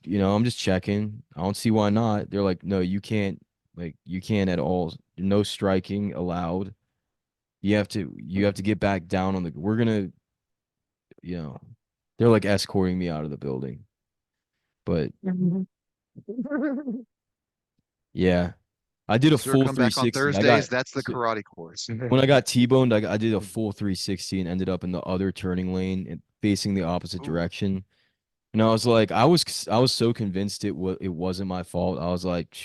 checking. I don't see why not. They're like, no, you can't at all. No striking allowed. You have to get back down on the. they're like escorting me out of the building. But yeah, I did a Sir, full come back on 360. Thursdays. That's the karate course. When I got T-boned, I did a full 360 and ended up in the other turning lane and facing the opposite Ooh, direction. And I was like, I was so convinced it wasn't my fault. I was like,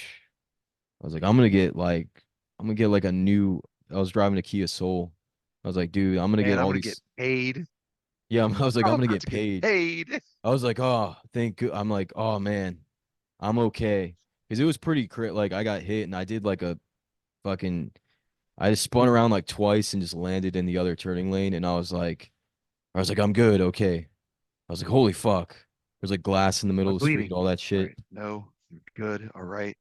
I'm gonna get like a new. I was driving a Kia Soul. I was like, dude, I'm gonna get man, I'm all gonna get these. paid. Yeah, I was like, I'm I'm gonna about get to get paid. paid. I was like, oh, I'm like, oh man, I'm okay. Because it was pretty like I got hit and I did like a fucking I just spun around like twice and just landed in the other turning lane and I was like, I'm good, okay. I was like, holy fuck. There's like glass in the middle I'm of the street, bleeding. all that All shit. right. No, good. All right.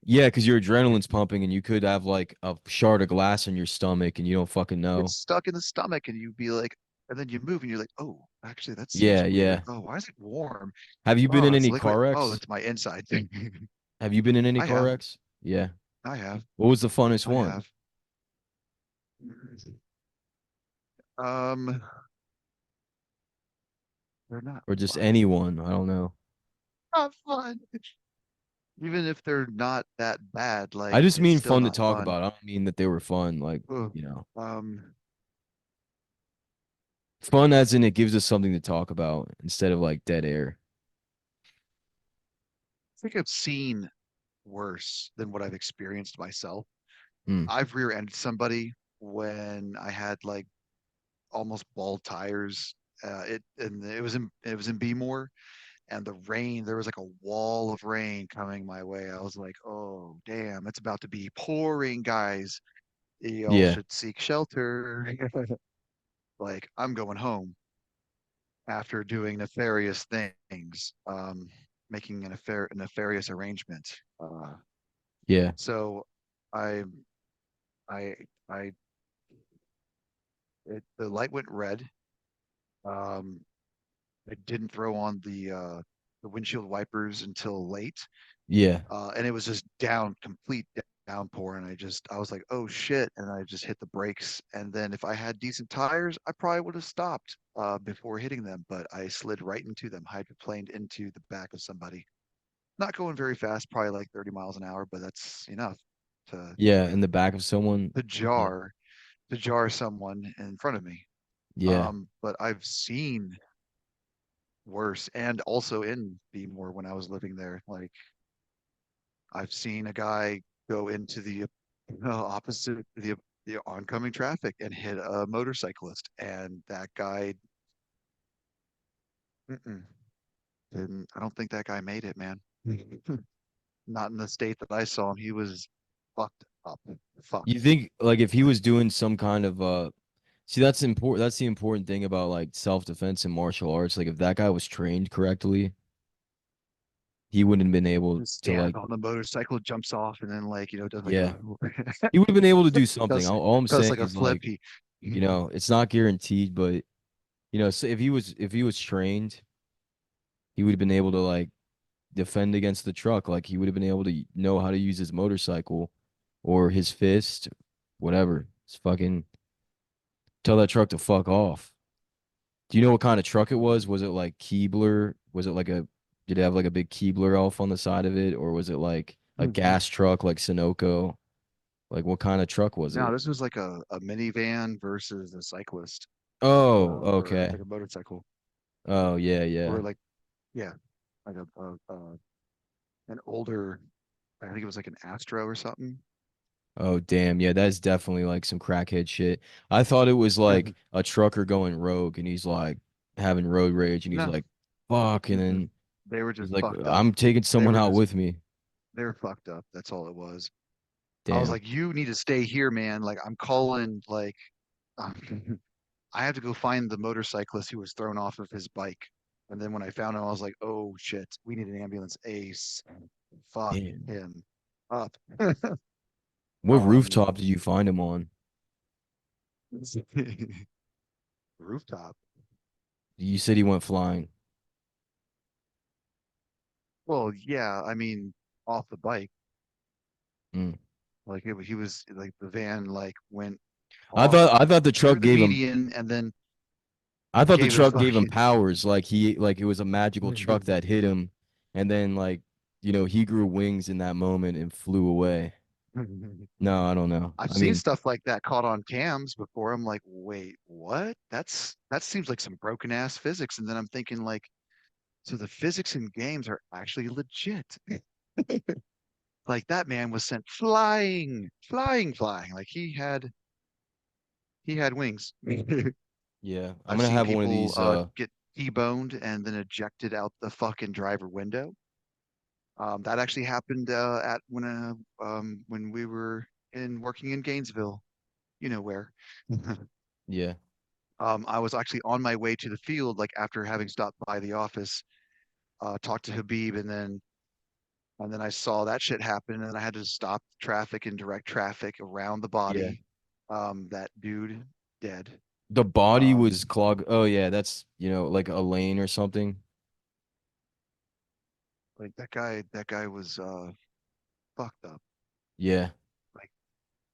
Yeah, because your adrenaline's pumping and you could have like a shard of glass in your stomach and you don't fucking Get know. stuck in the stomach and you'd be like, and then you move and you're like, oh, actually, that seems Yeah, weird. yeah. Oh, why is it warm? Have you been Oh, in it's any liquid. car Oh, wrecks? it's my inside thing. Have you been in any I car have. wrecks? Yeah. I have. What was the funnest I one? have. Um, they're not Or just fun. anyone? I don't know. Not fun. Even if they're not that bad, I like just it's mean still fun to not talk fun. about. I don't mean that they were fun. Like, Ugh. you know, Um, fun as in it gives us something to talk about instead of like dead air. I think I've seen worse than what I've experienced myself. Hmm. I've rear-ended somebody when I had like almost bald tires. It was in Bmore, and the rain. There was like a wall of rain coming my way. I was like, oh damn, it's about to be pouring, guys. Y'all Yeah. should seek shelter. Like I'm going home after doing nefarious things, making a nefarious arrangement. Yeah. So I I I the light went red. Um, I didn't throw on the windshield wipers until late, Yeah. and it was just complete downpour, and I was like, oh shit, and I just hit the brakes. And then if I had decent tires, I probably would have stopped before hitting them, but I slid right into them, hydroplaned into the back of somebody. Not going very fast, probably like 30 miles an hour, but that's enough to Yeah. In the back of someone. to Yeah. jar to jar someone in front of me. Yeah. But I've seen worse, and also in Bmore when I was living there. Like I've seen a guy go into the opposite the oncoming traffic and hit a motorcyclist, and that guy mm-mm, didn't. I don't think that guy made it, man. Not in the state that I saw him. He was fucked up. You Fucked. think like if he Like was doing some kind of see that's important that's the important thing about like self-defense and martial arts. Like if that guy was trained correctly, he wouldn't have been able just to stands like on the motorcycle, jumps off, and then like does like yeah. a He would have been able to do something. does All I'm does saying like a is flip. like, it's not guaranteed, but so if he was trained, he would have been able to like defend against the truck. Like he would have been able to know how to use his motorcycle or his fist, whatever. It's fucking tell that truck to fuck off. Do you know what kind of truck it was? Was it like Keebler? Was it like did it have like a big Keebler elf on the side of it? Or was it like a gas truck like Sunoco? Like what kind of truck was No, it? this was like a minivan versus a cyclist, Oh, or okay. like a motorcycle, Oh, yeah, or yeah. like yeah, like an older. I think it was like an Astro or something. Oh, damn. Yeah, that's definitely like some crackhead shit. I thought it was like a trucker going rogue and he's like having road rage and he's No, like, fuck. And mm-mm. then They were he's just like, fucked up. I'm taking They someone were out just with me. they were fucked up. That's all it was. I was Damn. like, you need to stay here, man. Like I'm calling. Like I have to go find the motorcyclist who was thrown off of his bike. And then when I found him, I was like, oh shit, we need an ambulance. Ace, fuck Damn. him up. What Um, rooftop did you find him on? rooftop. You said he went flying. Well, yeah, I mean, off the bike. Mm. Like he was like the van like went I off thought I thought the through truck the gave him median and then I thought the Gave a truck gave him fucking powers, like it was a magical truck that hit him, and then like he grew wings in that moment and flew away. No, I don't know. I've I seen mean, stuff like that caught on cams before. I'm like, wait, what? That seems like some broken ass physics. And then I'm thinking like, so the physics in games are actually legit. Like that man was sent flying, flying, flying. Like he had wings. yeah, I'm I've gonna seen have one of people these. get T-boned and then ejected out the fucking driver window. That actually happened at when we were in working in Gainesville, you know where. Yeah, I was actually on my way to the field, like after having stopped by the office, talked to Habib, and then I saw that shit happen, and I had to stop traffic and direct traffic around the yeah. body. That dude dead. The body Um, was clogged. Oh yeah, that's like a lane or something. like that guy was fucked up. Yeah, Like,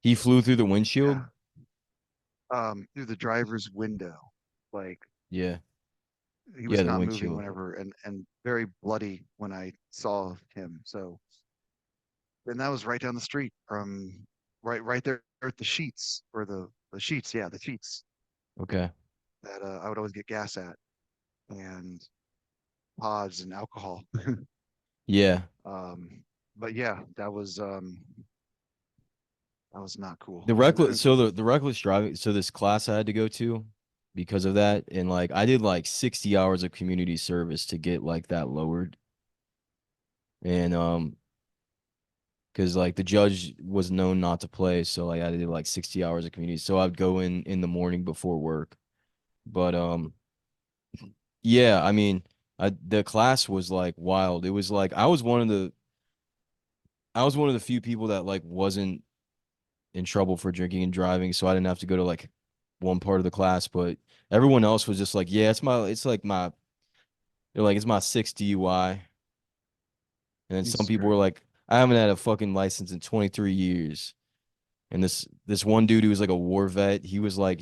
he flew through the yeah, windshield. through the driver's window. Like Yeah, he yeah, was the not moving windshield. whenever, and very bloody when I saw him. So, and that was right down the street from right there at the sheets or the sheets, yeah, the sheets Okay. that I would always get gas at, and pods and alcohol. Yeah. um, but yeah, that was not cool. The reckless so the reckless driving, so this class I had to go to because of that, and like I did like 60 hours of community service to get like that lowered. And because like the judge was known not to play, so like I did like 60 hours of community. So I'd go in the morning before work. But yeah, I mean, the class was like wild. It was like I was one of the few people that like wasn't in trouble for drinking and driving, so I didn't have to go to like one part of the class, but everyone else was just like, yeah, they're like, it's my sixth DUI. And then some Jesus people were Christ. like, I haven't had a fucking license in 23 years. And this one dude who was like a war vet, he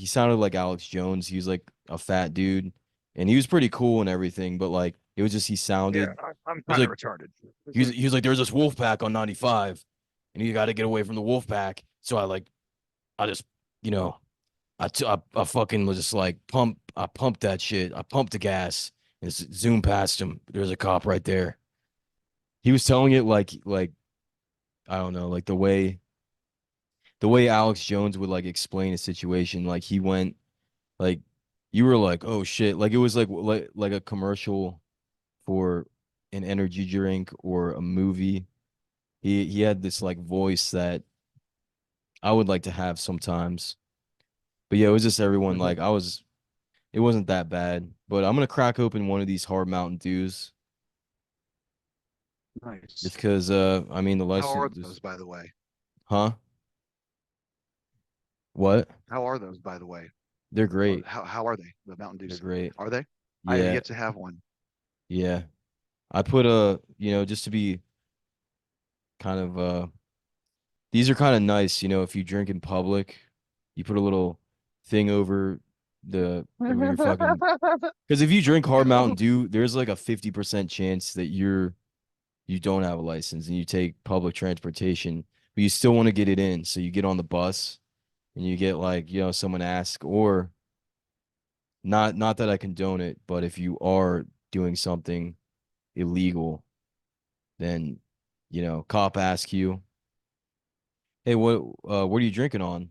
sounded like Alex Jones. He was like a fat dude. And he was pretty cool and everything, but like it was just he Yeah, sounded I'm he was kind of like retarded. he was like, there's this wolf pack on 95 and you gotta get away from the wolf pack. So I just, you know, I fucking was just like I pumped that shit. I pumped the gas and zoomed past him. There's a cop right there. He was telling it like I don't know, like the way Alex Jones would like explain a situation. Like he went like you were like, oh shit. Like it was like a commercial for an energy drink or a movie. He had this like voice that I would like to have sometimes. But yeah, it was just everyone like it wasn't that bad. But I'm gonna crack open one of these hard Mountain Dews Nice. just because I mean the How license are just those, by the way? huh? What? How are those, by the way? They're great. How are they? The Mountain They're Dews. great. Are they? I have Yeah, yet to have one. yeah. I put just to be kind of these are kind of nice, if you drink in public, you put a little thing over your fucking because if you drink hard Mountain Dew, there's like a 50% chance that you don't have a license and you take public transportation, but you still want to get it in. So you get on the bus and you get like, someone ask or not that I condone it, but if you are doing something illegal, then cop ask you, "Hey, what are you drinking on?"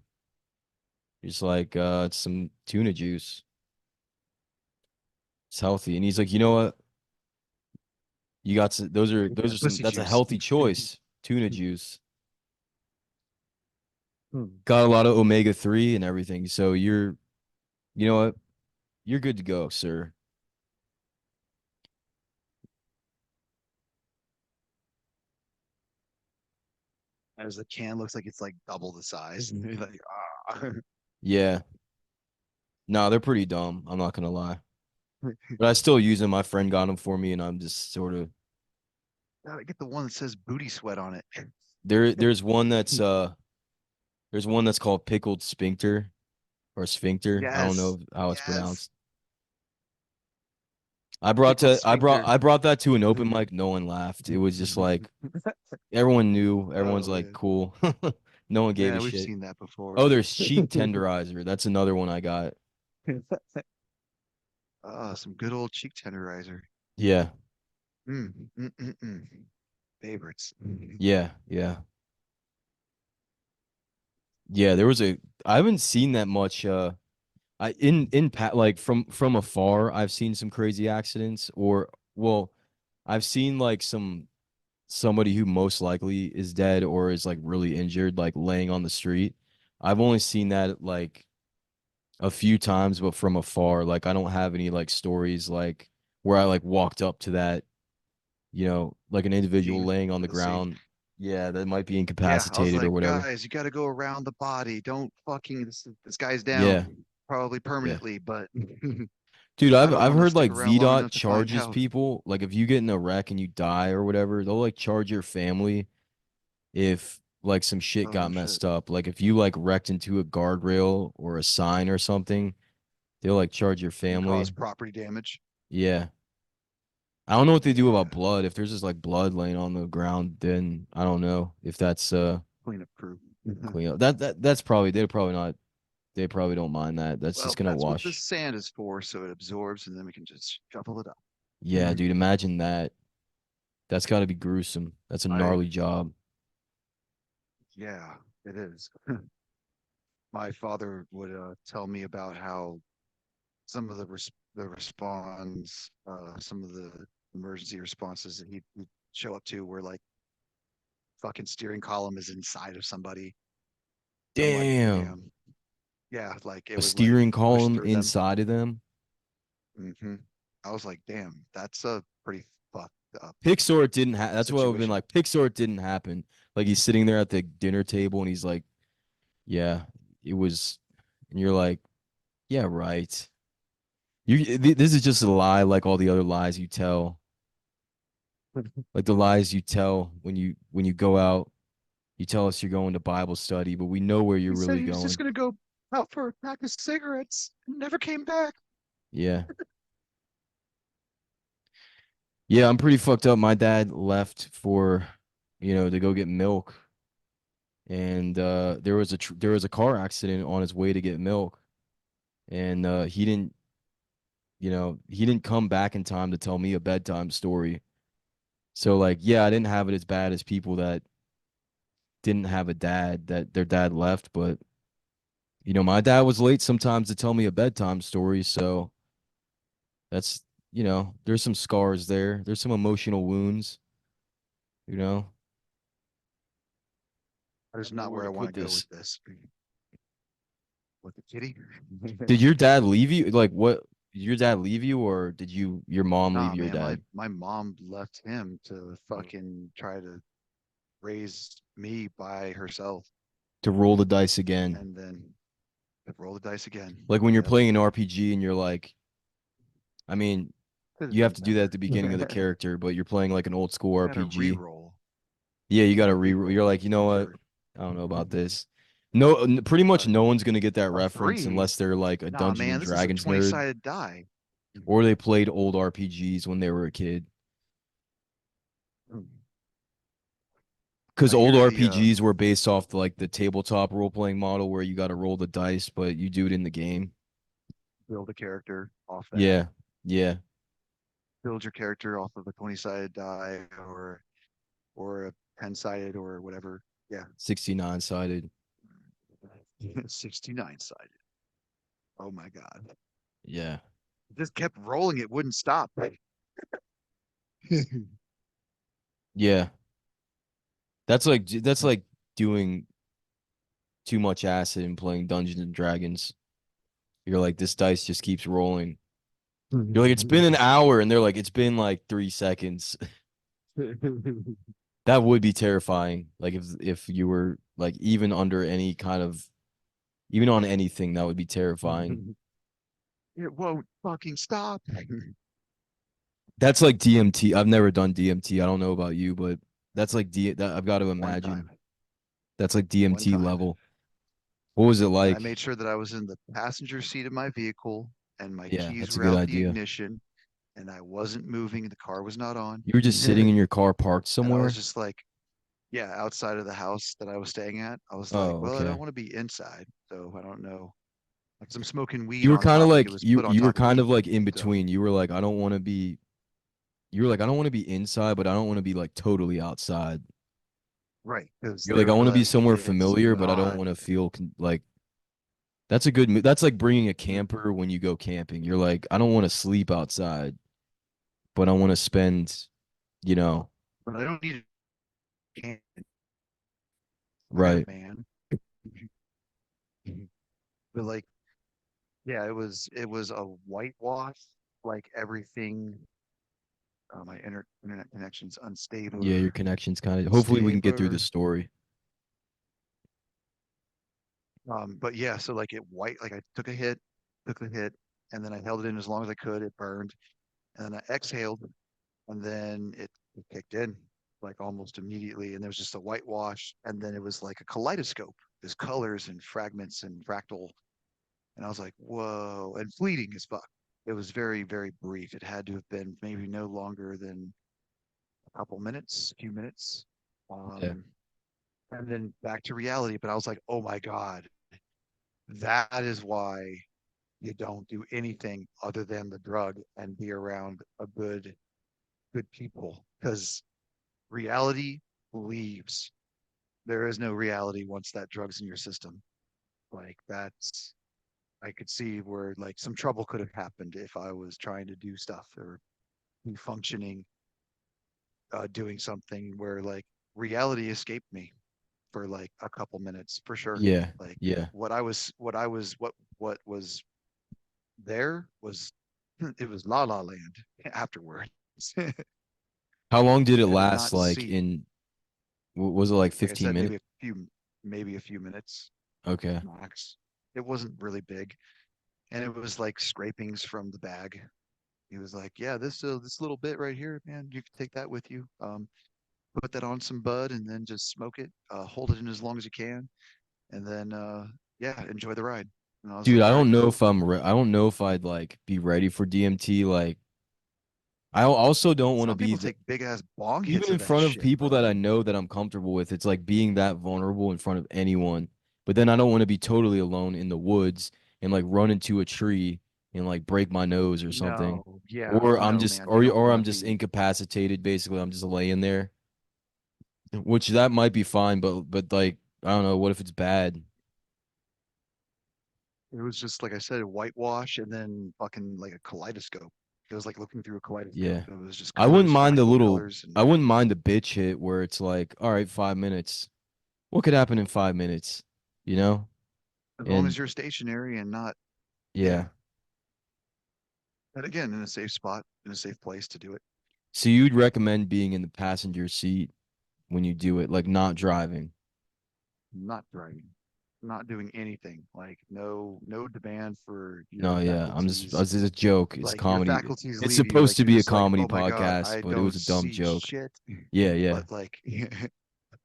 He's like, it's some tuna juice. It's healthy." And he's like, "You know what? You got some, those are some Pussy that's a juice. healthy choice. Tuna juice. Hmm. Got a lot of omega-3 and everything. So you know what? You're good to go, sir." As the can looks like it's like double the size. And you're like, ah. Yeah. No, they're pretty dumb. I'm not gonna lie. But I still use them. My friend got them for me, and I'm just sort of Gotta get the one that says booty sweat on it. there. There's one that's called pickled sphincter or sphincter. I don't Yes. know how it's Yes. pronounced. sphincter. I brought that to an open mic. No one laughed. It was just like everyone knew. Everyone's Oh like, man. cool. No one gave Yeah, a we've shit. seen that before. Oh, there's cheek tenderizer. That's another one I got. Some good old cheek tenderizer. Yeah, Mm, mm. Favorites. yeah, yeah, yeah. There was a. I haven't seen that much. I in pat like from afar. I've seen some crazy accidents, or well, I've seen like somebody who most likely is dead or is like really injured, like laying on the street. I've only seen that like a few times, but from afar. Like I don't have any like stories like where I like walked up to that, like an individual Scene. laying on the The scene. ground. Yeah, that might be Yeah, I was incapacitated or like, whatever. guys, you got to go around the body. Don't fucking this guy's Yeah, down, probably yeah. permanently, but Dude, I I've don't I've want to heard stick like around long VDOT enough to find charges out. people. Like if you get in a wreck and you die or whatever, they'll like charge your family if like some shit Oh no got shit. messed up. Like if you like wrecked into a guardrail or a sign or something, they'll like charge your And cause family. property damage. Yeah. I don't know what they do Yeah, about blood. If there's just like blood laying on the ground, then I don't know if that's cleanup crew. clean up. That's probably they're probably not they probably don't mind that. That's just Well, gonna that's what the wash. sand is for, so it absorbs, and then we can just shovel it up. Yeah, dude, imagine that. That's gotta be gruesome. That's a I, gnarly job. yeah, it is. My father would tell me about how some of the response, some of the emergency responses that he'd show up to were like fucking steering column is inside of somebody. I'm like, Damn. damn. Yeah, like it A was like steering pushed column through them. inside of them. hmm I was like, damn, that's a pretty fucked up Pixar didn't that's what I've been situation. like. Pixar didn't happen. Like he's sitting there at the dinner table and he's like, yeah, it was and you're like, yeah, right. This is just a lie like all the other lies you tell. Like the lies you tell when you go out, you tell us you're going to Bible study, but we know where you're He said really he was just going. gonna go out for a pack of cigarettes and never came back. Yeah. Yeah, I'm pretty fucked up. My dad left for, to go get milk, and there was a car accident on his way to get milk, and he didn't come back in time to tell me a bedtime story. So like, yeah, I didn't have it as bad as people that didn't have a dad that their dad left, but my dad was late sometimes to tell me a bedtime story, so that's, there's some scars there. There's some emotional wounds, you know. That I is don't know not where where I to want put to go this. with this. With the kitty? Did your dad leave you? Like what? Did your dad leave you or did your mom leave Nah, your man, dad my mom left him to Mm. fucking try to raise me by herself to roll the dice again? and then roll the dice again. Like when you're Yep. playing an RPG and you're like, I mean, Could have you have done to do that at better. the beginning of the character, but you're playing like an old school You gotta RPG. re-roll. Yeah, you You got to gotta re. You're re-roll like, you know what? for I don't know about this. No, pretty much uh, no one's gonna get that a reference three. unless they're like a Nah, Dungeon man, and this is a Dragons nerd 20-sided die. or they played old RPGs when they were a kid. Because I old hear the RPGs were based off like the tabletop role playing model where you got to roll the dice, but you do it in the game. build a character off that. Yeah, yeah, Build your character off of a 20-sided die or a 10-sided or whatever. Yeah. 69 sided. 69 sided. Oh my god. Yeah, Just kept rolling, it wouldn't stop. yeah. That's like doing too much acid and playing Dungeons and Dragons. You're like this dice just keeps rolling. You're like it's been an hour, and they're like it's been like 3 seconds. That would be terrifying. Like if you were like even under any kind of even on anything, that would be terrifying. It won't fucking stop. That's like DMT. I've never done DMT. I don't know about you, but that's like that I've got to One imagine. time. That's like One DMT time. level. What was it And I like? made sure that I was in the passenger seat of my vehicle and my Yeah, keys that's a were good out the idea. ignition and I wasn't moving. The car was not on. You were just sitting in your car parked And I was somewhere? just like, yeah, outside of the house that I was staying at. I was like, Oh, well, I don't okay. want to be inside, so I don't know. Like I'm smoking weed You were on kind of top, like it like was put on you were top of kind weed. of like in So between. You were like, I don't want to be you were like, I don't want to be inside, but I don't want to be like totally outside. right, because You're they like, I were want to be like, somewhere it's familiar, but I don't not want to feel like that's a good that's like bringing a mm, camper when you go camping. You're like, I don't want to sleep outside, but I want to spend, you know, but I don't need a camp kind of right. man. But like, yeah, it was a whitewash, like everything. My internet connection's unstable, Yeah, your connection's kind of hopefully we can get through unstable. the story. But yeah, so like like I took the hit, and then I held it in as long as I could. It burned, and then I exhaled, and then it kicked in like almost immediately, and there was just a whitewash, and then it was like a kaleidoscope. There's colors and fragments and fractal, and I was like, whoa, and fleeting as fuck. It was very, very brief. It had to have been maybe no longer than a couple minutes, a few minutes. Yeah. Um, and then back to reality. But I was like, oh my God, that is why you don't do anything other than the drug and be around a good people. Because reality leaves. There is no reality once that drug's in your system. Like that's I could see where like some trouble could have happened if I was trying to do stuff or be functioning, doing something where like reality escaped me for like a couple minutes for sure. Yeah. Like Yeah. what was there was it was La La Land afterwards. How long did it I did last not like see, in was it like like I 15 said, minutes? maybe a few minutes Okay. max. It wasn't really big, and it was like scrapings from the bag. He was like, "Yeah, this little bit right here, man, you can take that with you. Put that on some bud, and then just smoke it. Hold it in as long as you can, and then yeah, enjoy the ride." And I was Dude, like, I "All right, don't know cool." if I don't know if I'd like be ready for DMT. Like I also don't want to Some be people the take big ass bong hits even in of that front of shit, people that bro. I know that I'm comfortable with. It's like being that vulnerable in front of anyone. But then I don't want to be totally alone in the woods and like run into a tree and like break my nose or something. No, yeah, Or I'm no, just man, you don't or want to I'm just be. incapacitated basically. I'm just laying there. Which that might be fine, but like I don't know, what if it's bad? It was just like I said, whitewash, and then fucking like a kaleidoscope. It was like looking through a kaleidoscope. Yeah. It was just I wouldn't colors, mind the fractal little colors, and I wouldn't mind the bitch hit where it's like, all right, 5 minutes. What could happen in 5 minutes? You know? as long as And you're stationary and not, yeah. yeah. And again, in a safe spot, in a safe place to do it. So you'd recommend being in the passenger seat when you do it, like not driving. Not driving, not doing anything. Like no demand for No, your yeah. faculties. It's a joke. It's Like your comedy. faculties It's leave you. supposed Like to you're be a just like, comedy oh my God, podcast, I but it was don't a dumb see joke. shit. Yeah, yeah. But like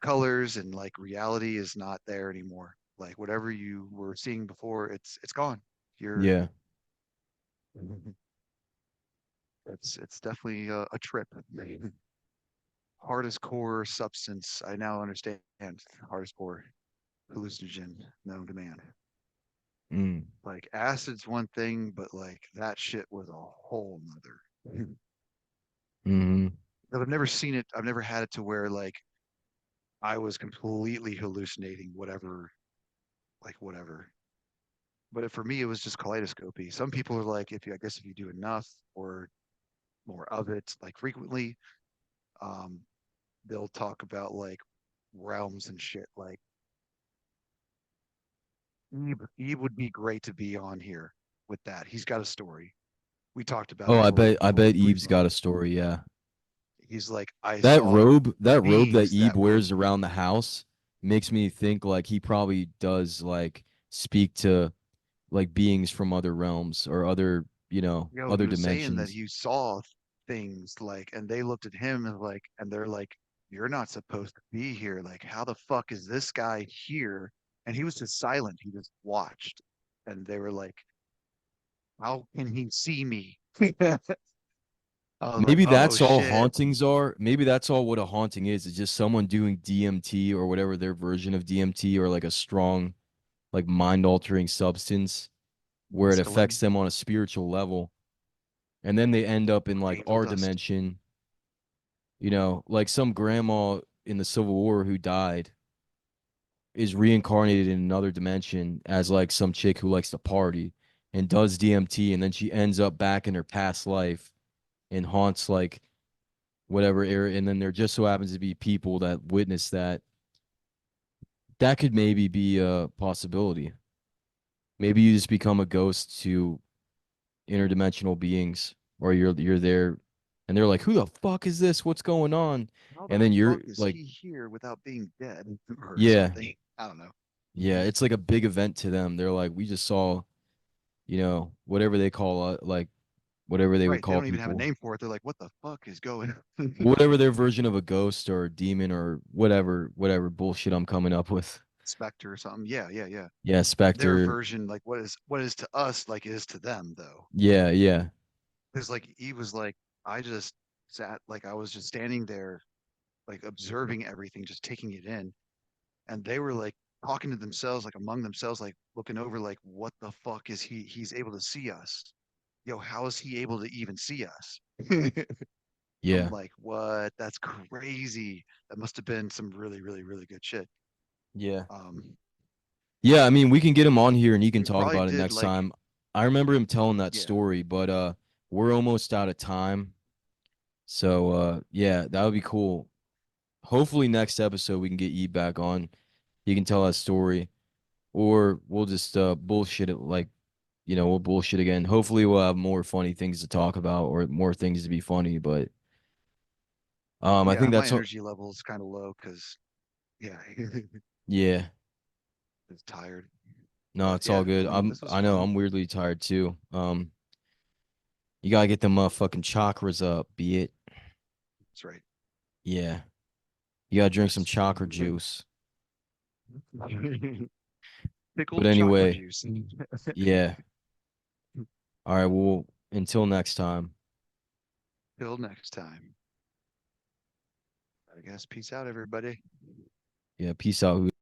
colors and like reality is not there anymore. Like whatever you were seeing before, it's gone. You're Yeah. it's definitely a trip. Hardest core substance. I now understand. Hardest core hallucinogen known to man. Mm. Like acid's one thing, but like that shit was a whole nother. Hmm. But I've never seen it. I've never had it to where like I was completely hallucinating whatever, like whatever. But for me, it was just kaleidoscopy. Some people are like, if you, I guess if you do enough or more of it, like frequently, um, they'll talk about like realms and shit. Like Eve would be great to be on here with that. He's got a story. We talked about Oh, it I for bet Eve's briefly. got a story, yeah. He's like, I saw That robe that beings Eve that were, wears around the house makes me think like he probably does like speak to like beings from other realms or other, he other was saying that dimensions. he saw things like, and they looked at him and like, and they're like, you're not supposed to be here. Like, how the fuck is this guy here? And he was just silent. He just watched. And they were like, how can he see me? I was like, Maybe oh that's all shit, hauntings are. Maybe that's all what a haunting is. It's just someone doing DMT or whatever their version of DMT or like a strong, like mind altering substance where it mescaline, affects them on a spiritual level. And then they end up in like angel our dust. dimension, like some grandma in the Civil War who died is reincarnated in another dimension as like some chick who likes to party and does DMT. And then she ends up back in her past life and haunts like whatever area, and then there just so happens to be people that witness that. That could maybe be a possibility. Maybe you just become a ghost to interdimensional beings, or you're there, and they're like, "Who the fuck is this? What's going on?" How And the then you're fuck is like, he here without being dead or "Yeah, something? I don't know. yeah." It's like a big event to them. They're like, "We just saw, whatever they call like whatever they would Right. They call don't even have a people, name for it. They're like, what the fuck is going on? whatever their version of a ghost or a demon or whatever bullshit I'm coming up with." Spectre or something. Yeah, yeah, yeah. Yeah, Their Spectre. version, like what is to us, like is to them though. Yeah, yeah, Because like he was like, I just sat like I was just standing there, like observing everything, just taking it in. And they were like talking to themselves, like among themselves, like looking over, like, what the fuck is he's able to see us? Yo, how is he able to even see us? I'm yeah, like, what? That's crazy. That must have been some really, really, really good shit. yeah. Um, Yeah, I mean, we can get him on here and he can we talk probably about it did next like, time. I remember him telling that yeah, story, but we're almost out of time. So yeah, that would be cool. Hopefully next episode we can get E back on. He can tell that story or we'll just bullshit it like, we'll bullshit again. Hopefully we'll have more funny things to talk about or more things to be funny, but I yeah, think my that's all. energy level is kind of low because, yeah, Yeah. it's tired. No, But it's all yeah, good. I mean, this was I know fun. I'm weirdly tired too. You gotta get them motherfucking chakras up, be it. That's right. Yeah. You gotta drink some Yes. chakra juice. But Pickled chakra anyway, juice. yeah. All right, well, until next time. Till next time. I guess peace out, everybody. Yeah, peace out.